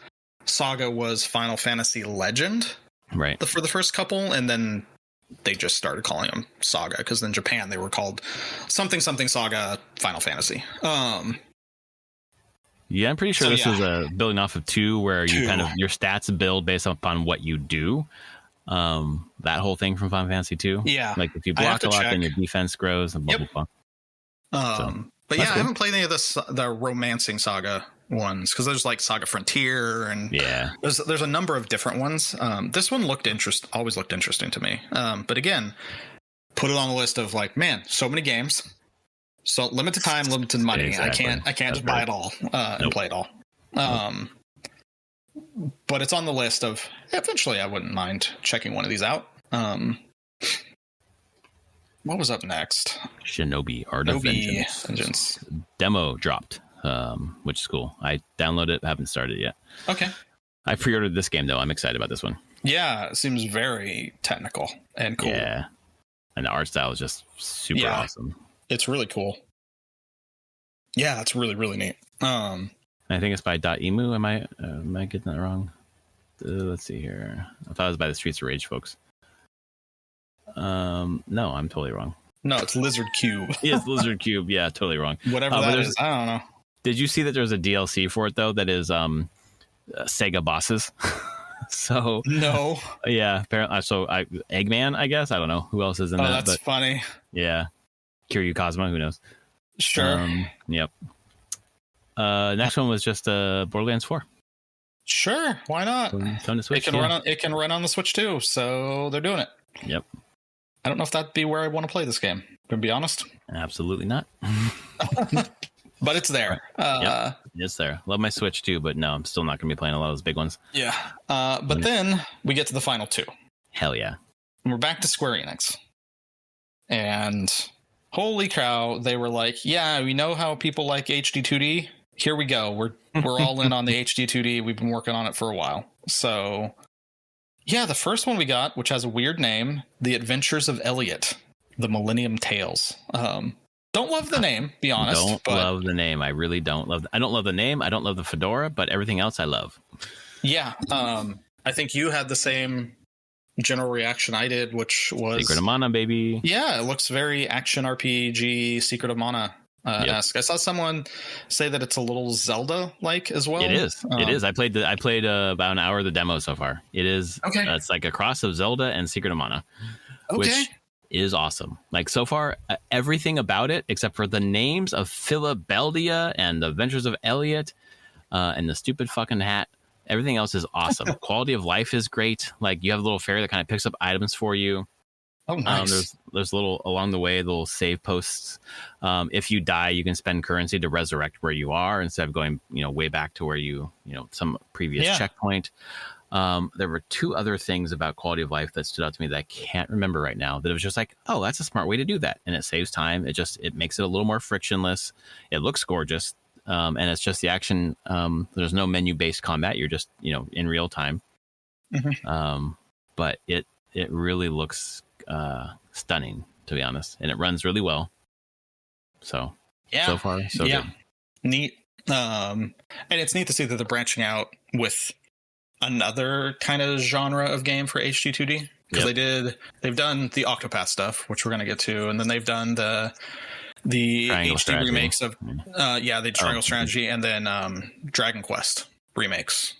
Saga was Final Fantasy Legend, right, for the first couple, and then they just started calling them Saga, because in Japan they were called something Saga Final Fantasy. Yeah, I'm pretty sure this is a building off of 2, where you kind of, your stats build based upon what you do. That whole thing from Final Fantasy 2. Yeah. Like if you block a lot, then your defense grows and blah, blah, blah. But yeah, cool. I haven't played any of the Romancing Saga ones, because there's like Saga Frontier, and there's a number of different ones. This one always looked interesting to me. But again, put it on the list of like, man, so many games, so limited time, limited money. Exactly. I can't just buy it all and play it all. But it's on the list of eventually I wouldn't mind checking one of these out. What was up next? Shinobi Art of Vengeance. Demo dropped, which is cool. I downloaded it, haven't started yet. Okay. I pre-ordered this game though. I'm excited about this one. Yeah, it seems very technical and cool. Yeah, and the art style is just super awesome. It's really cool. Yeah, it's really, really neat. I think it's by .emu. Am I getting that wrong? Let's see here. I thought it was by the Streets of Rage folks. No, I'm totally wrong. No, it's Lizard Cube. It's Lizard Cube. Yeah, totally wrong. Whatever that is, I don't know. Did you see that there's a DLC for it though? That is Sega bosses. So no. Yeah, apparently. So Eggman, I guess. I don't know who else is in that. That's funny. Yeah, Kiryu Kazuma. Who knows? Sure. Yep. Next one was just Borderlands 4. Sure, why not? Switch, it can run on the Switch too, so they're doing it. Yep. I don't know if that'd be where I want to play this game, to be honest. Absolutely not. But it's there. Yep, it's there. Love my Switch too, but no, I'm still not going to be playing a lot of those big ones. Yeah. But then we get to the final two. Hell yeah. And we're back to Square Enix. And holy cow, they were like, yeah, we know how people like HD 2D. Here we go. We're all in on the HD 2D. We've been working on it for a while. So, yeah, the first one we got, which has a weird name, The Adventures of Elliot, The Millennium Tales. Don't love the name, be honest. Love the name. I really don't love. I don't love the name. I don't love the fedora, but everything else I love. Yeah, I think you had the same general reaction I did, which was Secret of Mana, baby. Yeah, it looks very action RPG, Secret of Mana. Esque. I saw someone say that it's a little Zelda-like as well. It is. It is. I played about an hour of the demo so far. It is. Okay. It's like a cross of Zelda and Secret of Mana, which is awesome. Like so far, everything about it except for the names of Philibeldia and the Adventures of Elliot and the stupid fucking hat. Everything else is awesome. Quality of life is great. Like you have a little fairy that kind of picks up items for you. Oh, nice. There's little along the way, little save posts. If you die, you can spend currency to resurrect where you are instead of going, way back to where some previous checkpoint. There were two other things about quality of life that stood out to me that I can't remember right now. That it was just like, oh, that's a smart way to do that, and it saves time. It makes it a little more frictionless. It looks gorgeous, and it's just the action. There's no menu based combat. You're just in real time. Mm-hmm. But it really looks stunning, to be honest, and it runs really well. So so far so good. Neat. And it's neat to see that they're branching out with another kind of genre of game for HD2D, because they've done the Octopath stuff, which we're going to get to, and then they've done the Triangle HD strategy. Remakes of the Triangle Strategy, and then Dragon Quest remakes.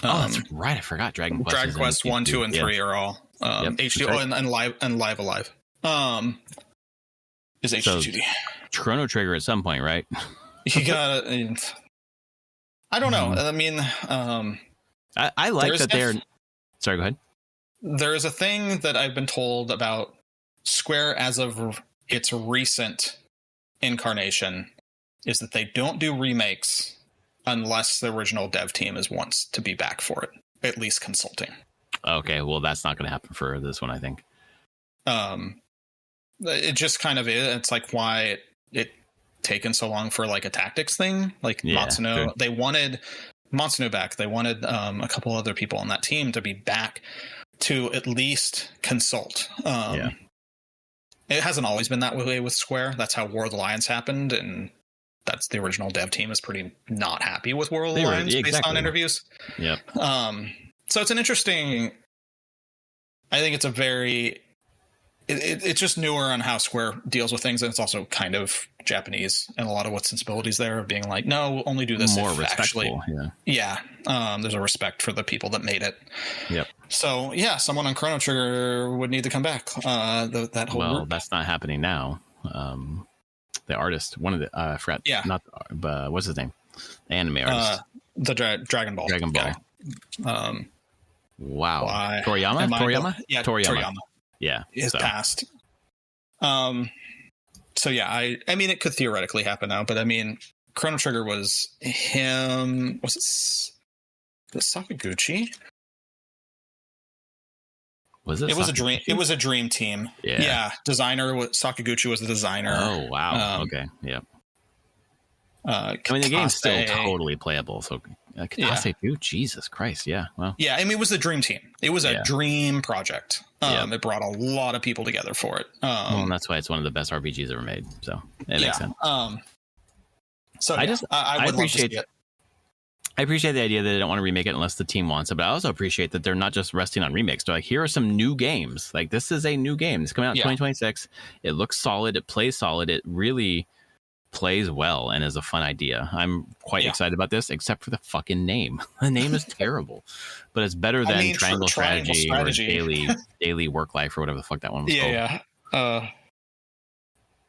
That's right. I forgot Dragon Quest. Dragon Quest 1, 2, and 3 are all HD. Right. and Live Alive. Is HD2D. Chrono Trigger at some point, right? You gotta. I don't know. I mean, I like that they're. Sorry, go ahead. There is a thing that I've been told about Square as of its recent incarnation is that they don't do remakes unless the original dev team wants to be back for it, at least consulting. Okay, well, that's not going to happen for this one, I think. It just kind of is. It's like why it taken so long for like a tactics thing. Like Matsuno, sure. They wanted Matsuno back. They wanted a couple other people on that team to be back to at least consult. It hasn't always been that way with Square. That's how War of the Lions happened, and that's the original dev team is pretty not happy with War of the Lions based on interviews. Yep. So it's an interesting. I think it's a very. It's just newer on how Square deals with things, and it's also kind of Japanese and a lot of what sensibilities there of being like, no, we'll only do this more if respectful. There's a respect for the people that made it. Yep. So someone on Chrono Trigger would need to come back. That whole group. That's not happening now. The artist, one of the I forgot. Yeah. Not what's his name? Anime artist. The Dragon Ball. Guy. Wow. Toriyama. Yeah. Toriyama. Yeah, is passed. So I mean, it could theoretically happen now, but I mean, Chrono Trigger was him. Was it Sakaguchi? Was it? It was a dream. It was a dream team. Yeah. Designer. Sakaguchi was the designer. Oh wow. Okay. Yeah. I mean, the game's still totally playable. So Katase too. Jesus Christ. Yeah. Well. Yeah. I mean, it was the dream team. It was a dream project. It brought a lot of people together for it. And that's why it's one of the best RPGs ever made. So it makes sense. I would appreciate it. I appreciate the idea that they don't want to remake it unless the team wants it, but I also appreciate that they're not just resting on remakes. They're like, here are some new games. Like, this is a new game. It's coming out in 2026. It looks solid. It plays solid. It really plays well and is a fun idea. I'm quite excited about this, except for the fucking name. The name is terrible, but it's better than Triangle Strategy or Daily Work Life or whatever the fuck that one was called.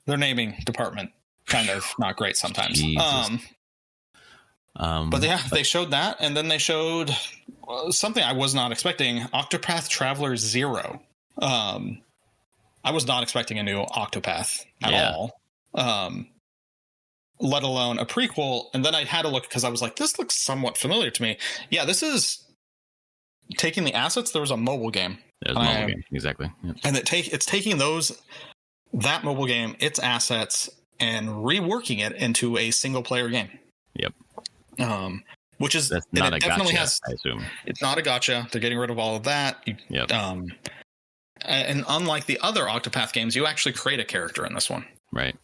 Their naming department kind of not great sometimes. Jesus. But yeah, they showed that, and then they showed something I was not expecting: Octopath Traveler 0. I was not expecting a new Octopath at all, let alone a prequel. And then I had to look because I was like, this looks somewhat familiar to me. Yeah, this is taking the assets. There was a mobile game. There's a mobile game, exactly. Yep. And it's taking that mobile game, its assets, and reworking it into a single player game. Yep. Which is that's not a gotcha, I assume. It's not a gotcha. They're getting rid of all of that. Yep. And unlike the other Octopath games, you actually create a character in this one. Right.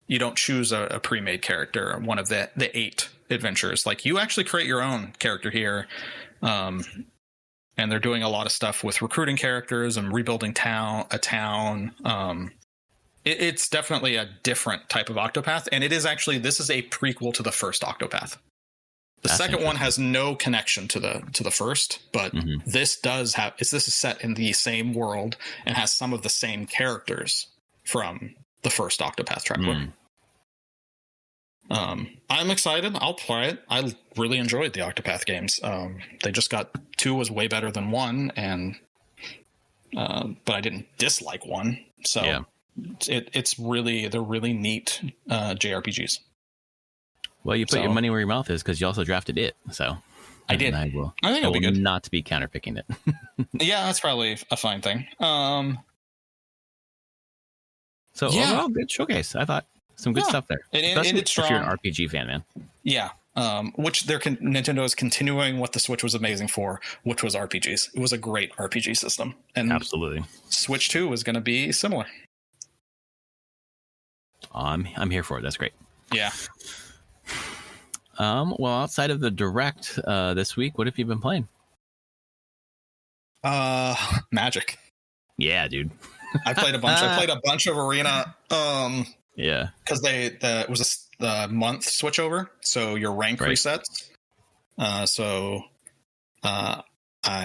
You don't choose a pre-made character, one of the 8 adventures. Like, you actually create your own character here. And they're doing a lot of stuff with recruiting characters and rebuilding a town. It's definitely a different type of Octopath. And this is a prequel to the first Octopath. The second one has no connection to the first, but this does have. This is set in the same world and has some of the same characters from the first Octopath Traveler. I'm excited. I'll play it. I really enjoyed the Octopath games. They just got 2 was way better than 1, and but I didn't dislike 1. So they're really neat JRPGs. Well, you put your money where your mouth is because you also drafted it. So I did. I think it'll be good. Not to be counterpicking it. Yeah, that's probably a fine thing. So overall, good showcase. I thought some good stuff there. And it's strong. If you're an RPG fan, man. Yeah. Which Nintendo is continuing what the Switch was amazing for, which was RPGs. It was a great RPG system. And absolutely. Switch 2 is going to be similar. I'm here for it. That's great. Yeah. Well, outside of the Direct this week, what have you been playing? Magic. Yeah, dude. I played a bunch. I played a bunch of Arena. Yeah. Because it was a month switchover, so your rank resets. I'm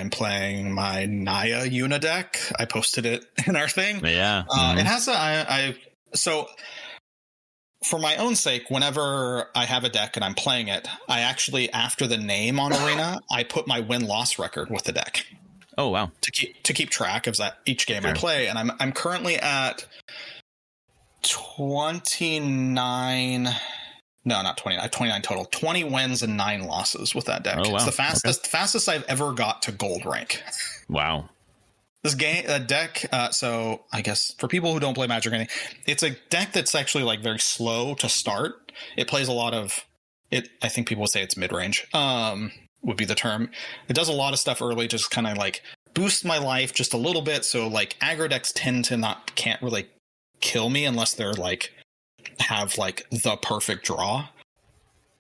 playing my Naya Yuna deck. I posted it in our thing. Yeah. It has so for my own sake, whenever I have a deck and I'm playing it, I actually, after the name on Arena, I put my win-loss record with the deck. Oh, wow. To keep track of that each game I play. And I'm currently at 29. No, not 29. 29 total. 20 wins and 9 losses with that deck. Oh, wow. It's the fastest I've ever got to gold rank. Wow. This deck, so I guess for people who don't play Magic or anything, it's a deck that's actually like very slow to start. It plays a lot of it. I think people would say it's mid-range, would be the term. It does a lot of stuff early, just kind of like boost my life just a little bit. So like aggro decks can't really kill me unless they're like have like the perfect draw.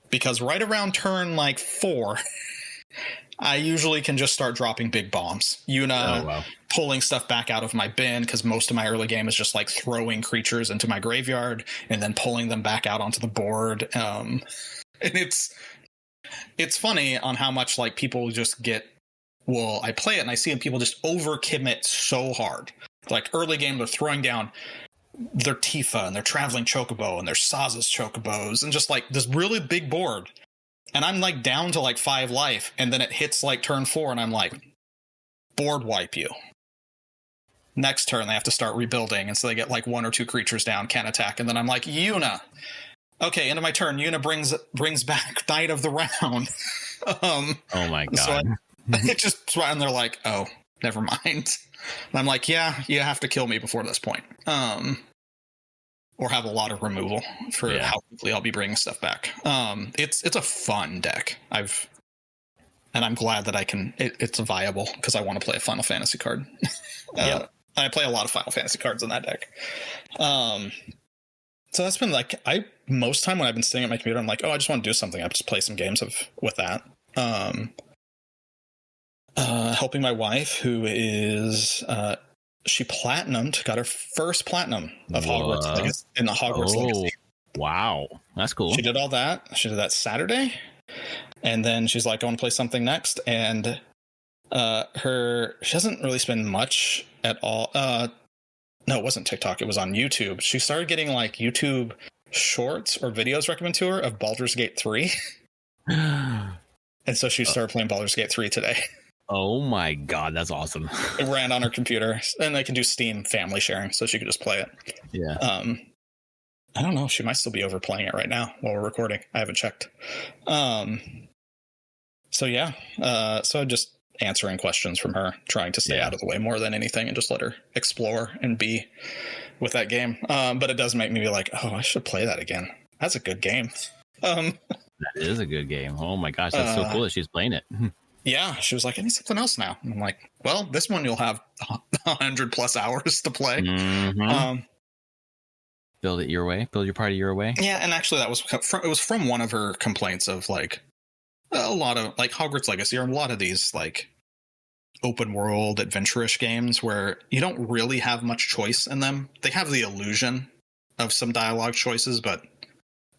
Because right around turn like 4, I usually can just start dropping big bombs. Yuna pulling stuff back out of my bin, because most of my early game is just like throwing creatures into my graveyard and then pulling them back out onto the board. And it's funny on how much like people just get. Well, I play it and I see people just over commit so hard. Like early game, they're throwing down their Tifa and their Traveling Chocobo and their Saz's Chocobos and just like this really big board. And I'm like down to like 5 life, and then it hits like turn 4, and I'm like, board wipe you. Next turn, they have to start rebuilding, and so they get like 1 or 2 creatures down, can't attack, and then I'm like, Yuna. Okay, end of my turn. Yuna brings back Knight of the Round. Oh my god! So it just and they're like, oh, never mind. And I'm like, yeah, you have to kill me before this point. Or have a lot of removal for how quickly I'll be bringing stuff back. It's a fun deck. I'm glad that I can. It's viable because I want to play a Final Fantasy card. I play a lot of Final Fantasy cards in that deck. So that's been like most time when I've been sitting at my computer, I'm like, oh, I just want to do something. I just play some games with that. Helping my wife, who is. She got her first platinum of Hogwarts Legacy in the Hogwarts Legacy. Wow. That's cool. She did all that. She did that Saturday. And then she's like, I want to play something next. And she doesn't really spend much at all. No, it wasn't TikTok. It was on YouTube. She started getting like YouTube shorts or videos recommended to her of Baldur's Gate 3. And so she started playing Baldur's Gate 3 today. Oh my God, that's awesome. It ran on her computer, and they can do Steam family sharing, so she could just play it. Yeah. I don't know. She might still be overplaying it right now while we're recording. I haven't checked. So yeah. So just answering questions from her, trying to stay out of the way more than anything, and just let her explore and be with that game. But it does make me be like, oh, I should play that again. That's a good game. That is a good game. Oh my gosh, that's so cool that she's playing it. Yeah, she was like, I need something else now. And I'm like, well, this one you'll have 100+ hours to play. Mm-hmm. Build it your way. Build your party your way. Yeah, and actually, it was from one of her complaints of like a lot of like Hogwarts Legacy or a lot of these like open world adventure-ish games where you don't really have much choice in them. They have the illusion of some dialogue choices, but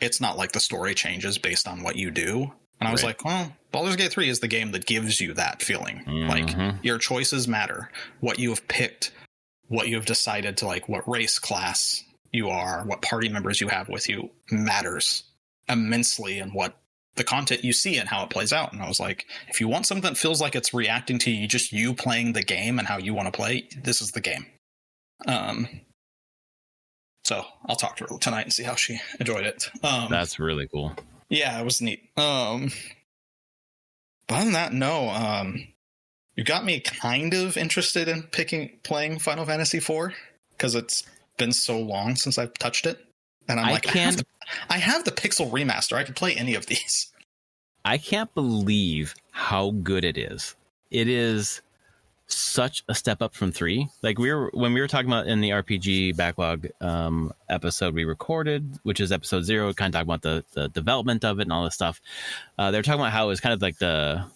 it's not like the story changes based on what you do. And I was like, well, Baldur's Gate 3 is the game that gives you that feeling. Mm-hmm. Like, your choices matter. What you have picked, what you have decided to, like, what race, class you are, what party members you have with you matters immensely in what the content you see and how it plays out. And I was like, if you want something that feels like it's reacting to you, just you playing the game and how you want to play, this is the game. So I'll talk to her tonight and see how she enjoyed it. That's really cool. Yeah, it was neat. But other than that, no. You got me kind of interested in playing Final Fantasy IV because it's been so long since I've touched it, and I have the Pixel remaster. I could play any of these. I can't believe how good it is. It is such a step up from 3. Like when we were talking about in the RPG backlog episode we recorded, which is episode 0, kind of talking about the development of it and all this stuff. They were talking about how it was kind of like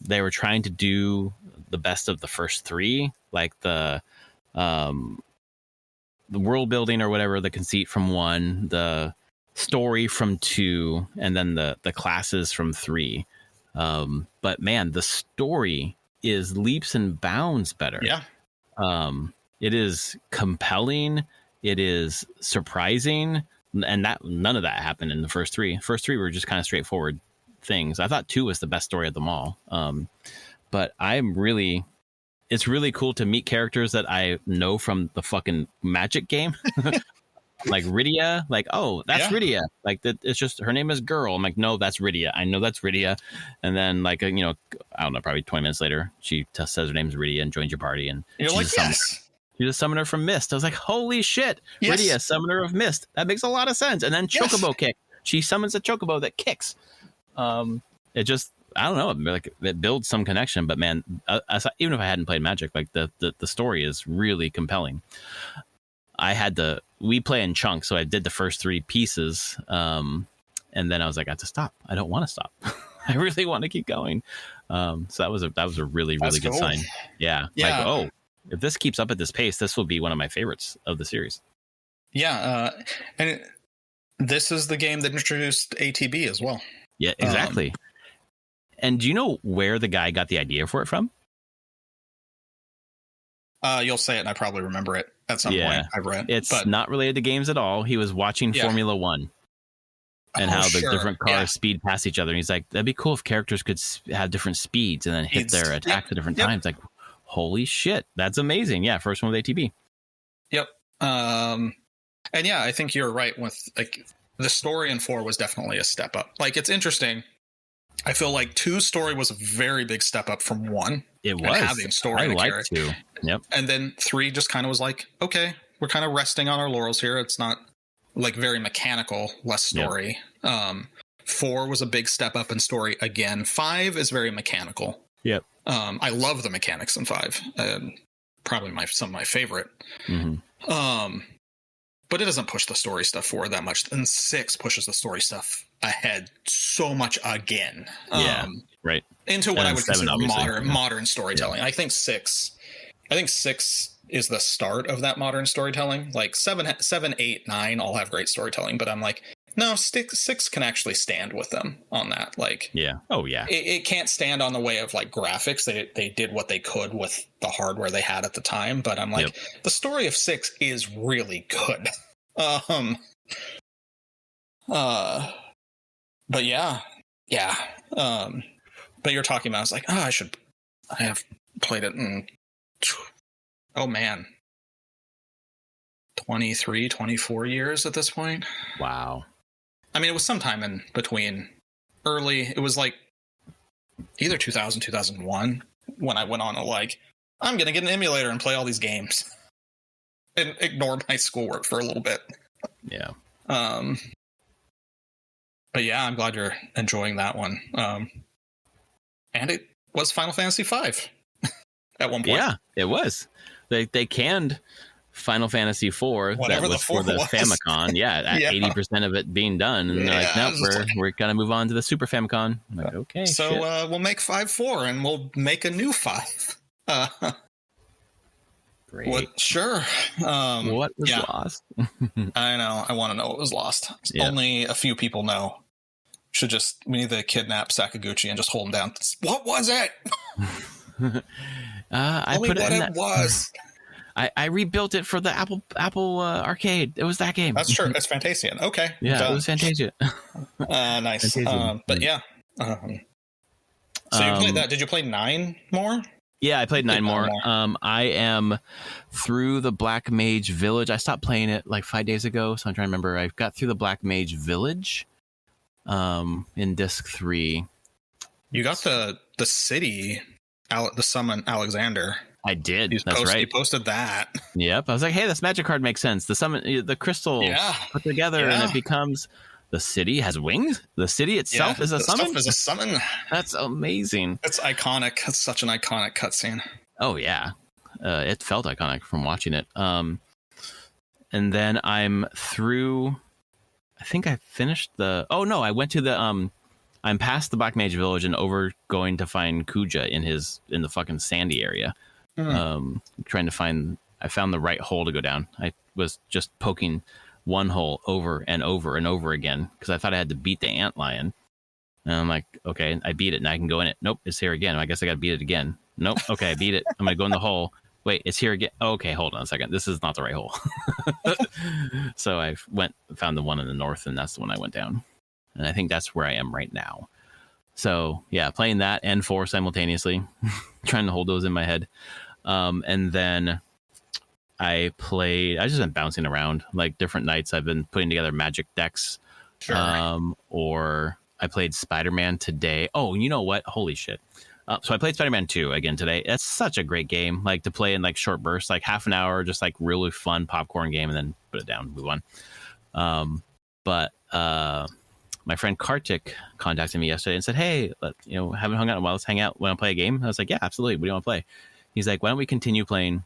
they were trying to do the best of the first 3, like the world building or whatever, the conceit from 1, the story from 2, and then the classes from 3. But man, the story is leaps and bounds better. Yeah. It is compelling. It is surprising. And none of that happened in the first 3. First 3 were just kind of straightforward things. I thought 2 was the best story of them all. But it's really cool to meet characters that I know from the fucking Magic game. Like Rydia, like, oh, that's Rydia. Like that, it's just her name is Girl. I'm like, no, that's Rydia. I know that's Rydia. And then, like, I don't know, probably 20 minutes later, she says her name's Rydia and joins your party. And you're like, yes, she's a summoner from Mist. I was like, holy shit, yes. Rydia, summoner of Mist. That makes a lot of sense. And then Chocobo kick. She summons a Chocobo that kicks. It just, I don't know, like it builds some connection. But man, even if I hadn't played Magic, like the story is really compelling. We play in chunks, so I did the first 3 pieces, and then I was like, I have to stop. I don't want to stop. I really want to keep going. So that was a really good sign. Yeah. Like, oh, if this keeps up at this pace, this will be one of my favorites of the series. Yeah, and this is the game that introduced ATB as well. Yeah, exactly. And do you know where the guy got the idea for it from? You'll say it, and I probably remember it at some point. I've read it's not related to games at all. He was watching Formula One and how the different cars speed past each other. And he's like, that'd be cool if characters could have different speeds and then hit their attacks at different times. Like, holy shit, that's amazing. Yeah, first one with ATB. Yep. And yeah, I think you're right with like the story in 4 was definitely a step up. Like, it's interesting. I feel like 2's story was a very big step up from 1. It was having story. I like 2. Yep. And then 3 just kind of was like, okay, we're kind of resting on our laurels here. It's not like very mechanical, less story. Yep. 4 was a big step up in story again. 5 is very mechanical. Yep. I love the mechanics in 5. Probably some of my favorite. Mm-hmm. But it doesn't push the story stuff forward that much. And 6 pushes the story stuff ahead so much again. Right. Into what I would consider modern storytelling. I think 6 is the start of that modern storytelling. Like 7, 8, 9 all have great storytelling, but I'm like, no, 6 can actually stand with them on that. Like, yeah. Oh yeah. It can't stand on the way of like graphics. They did what they could with the hardware they had at the time, but I'm like, the story of 6 is really good. But yeah. But you're talking about, I was like, I have played it in, oh man, 23, 24 years at this point. Wow. I mean, it was sometime in between it was like either 2000, 2001 when I went on I'm going to get an emulator and play all these games and ignore my schoolwork for a little bit. Yeah. But yeah, I'm glad you're enjoying that one. And it was Final Fantasy V at one point. Yeah, it was. They canned Final Fantasy IV. Whatever that was for the Famicom. Yeah, at 80% of it being done. And they're like, no, we're going to move on to the Super Famicom. I'm like, okay. So we'll make 5.4 and we'll make a new 5. Great. What? Sure. What was lost? I know. I want to know what was lost. Only a few people know. We need to kidnap Sakaguchi and just hold him down. What was it? I put it in it was. I rebuilt it for the Apple Arcade. It was that game. That's true. It's Fantasian. Okay. Yeah, it was Fantasia. Nice. Fantasian. But yeah. So you played that. Did you play 9 more? Yeah, I played 9 more. I am through the Black Mage Village. I stopped playing it like 5 days ago, so I'm trying to remember. I got through the Black Mage Village in disc 3. You got the city, the summon Alexander. I did. That's right. You posted that. Yep. I was like, hey, this magic card makes sense. The summon, the crystals put together, and it becomes the city has wings. The city itself is a summon. That's amazing. It's iconic. It's such an iconic cutscene. Oh yeah, it felt iconic from watching it. And then I'm through. I think I finished the. Oh no, I went to the. I'm past the Black Mage Village and over going to find Kuja in the fucking sandy area. Trying to find. I found the right hole to go down. I was just poking one hole over and over and over again because I thought I had to beat the antlion. And I'm like, okay, I beat it and I can go in it. Nope, it's here again. I guess I got to beat it again. Nope, okay, I beat it. I'm going to go in the hole. Wait, it's here again. Oh, okay, hold on a second. This is not the right hole. So I found the one in the north, and that's the one I went down. And I think that's where I am right now. So yeah, playing that and 4 simultaneously, trying to hold those in my head. And then I just been bouncing around like different nights. I've been putting together magic decks. Sure. Or I played Spider-Man today. Oh, you know what? Holy shit. So I played Spider-Man 2 again today. It's such a great game, like to play in like short bursts, like half an hour, just like really fun popcorn game, and then put it down, move on. But my friend Kartik contacted me yesterday and said, hey, haven't hung out in a while. Let's hang out. Want to play a game? I was like, yeah, absolutely. What do you want to play? He's like, why don't we continue playing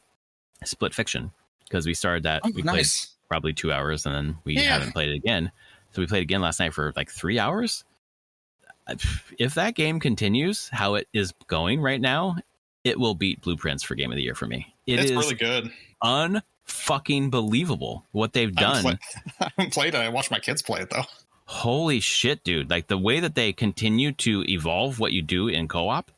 Split Fiction? Because we started that. We played probably 2 hours, and then we haven't played it again. So we played again last night for like 3 hours. If that game continues how it is going right now, it will beat Blueprints for Game of the Year for me. It's really good. Unfucking believable what they've done. I haven't played it. I watched my kids play it though. Holy shit, dude. Like the way that they continue to evolve what you do in co-op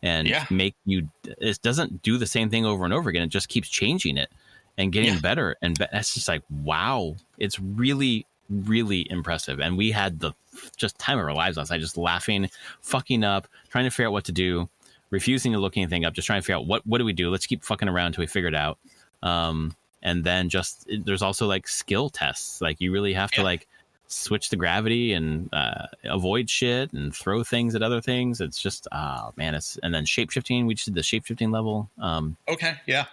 and make you, it doesn't do the same thing over and over again. It just keeps changing it and getting better. And that's just like, wow, it's really, really impressive. And we had the just time of our lives last night, just laughing, fucking up, trying to figure out what to do, refusing to look anything up, just trying to figure out what do we do? Let's keep fucking around until we figure it out. And then there's also like skill tests. Like you really have to like switch the gravity and avoid shit and throw things at other things. It's just, man, and then shapeshifting. We just did the shapeshifting level. Okay. Yeah.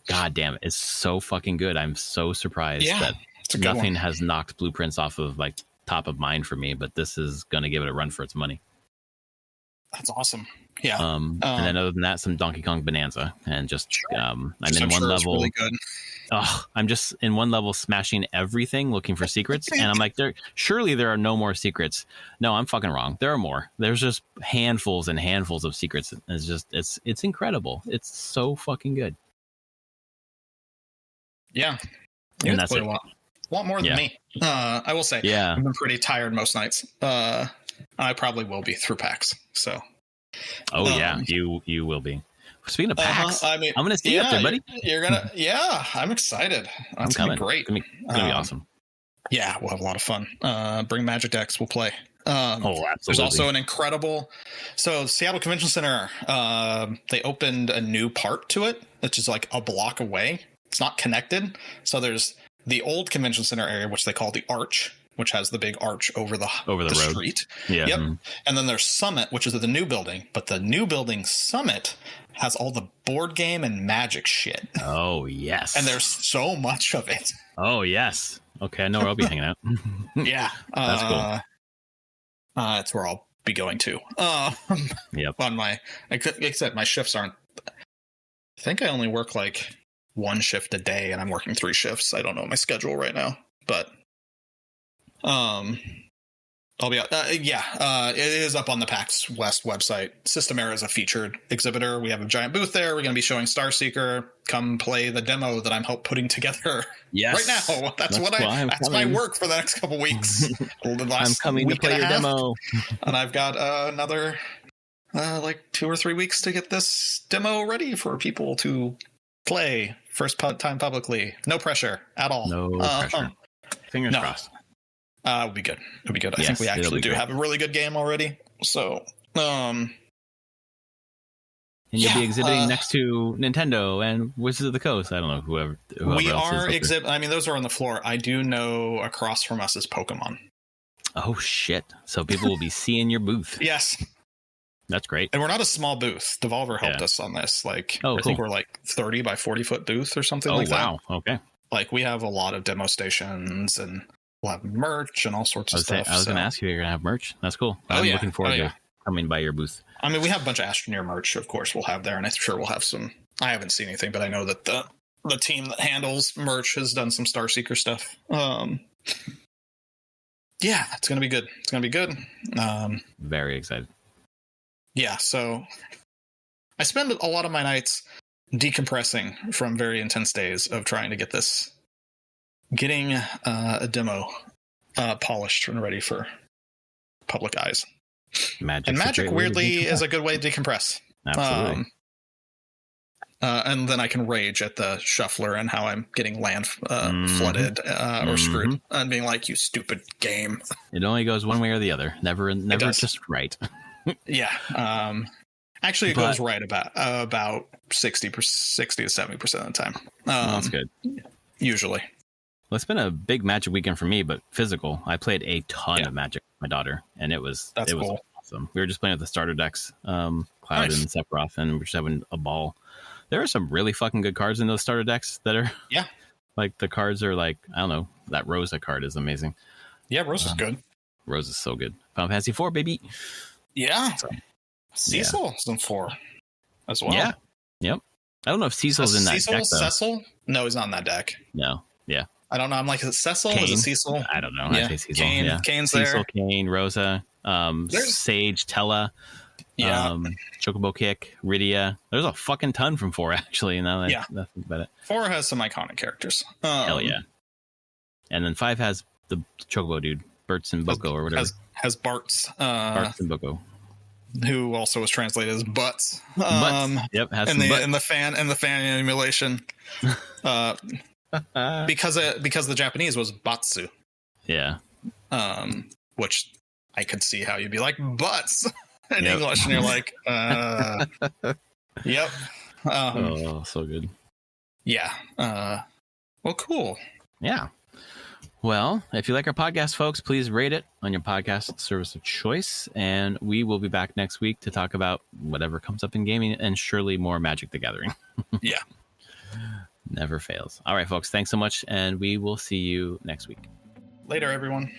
God damn it. It's so fucking good. I'm so surprised that nothing has knocked Blueprints off of like top of mind for me, but this is going to give it a run for its money. That's awesome. Yeah. And then other than that, some Donkey Kong Bonanza, and I'm in one level. Really good. I'm just in one level smashing everything, looking for secrets. And I'm like, surely there are no more secrets. No, I'm fucking wrong. There are more. There's just handfuls and handfuls of secrets. It's incredible. It's so fucking good. Yeah. And that's it. A lot more than me. I will say, I've been pretty tired most nights. I probably will be through PAX. So. Oh yeah, you will be. Speaking of PAX, I'm going to see you up there, buddy. You're gonna, I'm excited. That's gonna be great. It's gonna be awesome. Yeah, we'll have a lot of fun. Bring Magic decks, we'll play. Absolutely. There's also an incredible. So Seattle Convention Center, they opened a new part to it, which is like a block away. It's not connected. So there's the old convention center area, which they call the Arch, which has the big arch over the road. Street. Yeah. Yep. And then there's Summit, which is the new building. But the new building Summit has all the board game and Magic shit. Oh, yes. And there's so much of it. Oh, yes. Okay, I know where I'll be hanging out. Yeah. That's cool. That's where I'll be going to. Yep. On like I said, my shifts aren't. I think I only work like one shift a day, and I'm working 3 shifts. I don't know my schedule right now, but I'll be out. It is up on the PAX West website. System Era is a featured exhibitor. We have a giant booth there. We're going to be showing Starseeker. Come play the demo that I'm putting together right now. That's my work for the next couple weeks. I'm coming to play your demo. And I've got another like 2 or 3 weeks to get this demo ready for people to play first time publicly. No pressure at all. No pressure. Fingers crossed. It'll be good. It'll be good. I think we actually do have a really good game already. So, and you'll be exhibiting next to Nintendo and Wizards of the Coast. I don't know whoever we else are exhibit. I mean, those are on the floor. I do know across from us is Pokemon. Oh shit! So people will be seeing your booth. Yes, that's great. And we're not a small booth. Devolver helped us on this. Like, I think we're like 30 by 40 foot booth or something like that. Oh wow! Okay. Like we have a lot of demo stations and. We'll have merch and all sorts of stuff. I was going to ask you, you're going to have merch. That's cool. I'm looking forward to coming by your booth. I mean, we have a bunch of Astroneer merch, of course, we'll have there. And I'm sure we'll have some. I haven't seen anything, but I know that the team that handles merch has done some Starseeker stuff. Yeah, it's going to be good. It's going to be good. Very excited. Yeah, so I spend a lot of my nights decompressing from very intense days of trying to getting a demo polished and ready for public eyes. Magic weirdly is a good way to decompress. Absolutely. And then I can rage at the shuffler and how I'm getting land flooded or screwed and being like, you stupid game. It only goes one way or the other. Never just right. Yeah. Actually, it goes right about 60 to 70% of the time. That's good. Usually. Well, it's been a big Magic weekend for me, but physical. I played a ton of Magic with my daughter, and it was cool. Awesome. We were just playing with the starter decks, Cloud and Sephiroth, and we're just having a ball. There are some really fucking good cards in those starter decks that are like the cards are like, I don't know, that Rosa card is amazing. Yeah, Rosa's good. Rose is so good. Final Fantasy 4, baby. Yeah. So, Cecil is in 4 as well. Yeah. Yep. I don't know if Cecil's in that deck, though. Cecil? No, he's not in that deck. No. Yeah. I don't know. I'm like, is it Cecil? Kane? Is it Cecil? I don't know. Yeah. I say Cecil. Kane. Kane's Cecil, there. Kane, Rosa, Sage, Tella, Chocobo Kick, Rydia. There's a fucking ton from 4, actually. Now that I think about it. 4 has some iconic characters. Hell yeah. And then 5 has the Chocobo dude, Bertz and Boko or whatever. Has Bart's. Bartz and Boko. Who also was translated as Butts. Yep, has in the fan emulation. Because the Japanese was Batsu. Yeah. Which I could see how you'd be like butts in English, and you're like, yep. So good. Yeah. Well, cool. Yeah. Well, if you like our podcast, folks, please rate it on your podcast service of choice. And we will be back next week to talk about whatever comes up in gaming and surely more Magic the Gathering. Yeah. Never fails. All right, folks. Thanks so much. And we will see you next week. Later, everyone.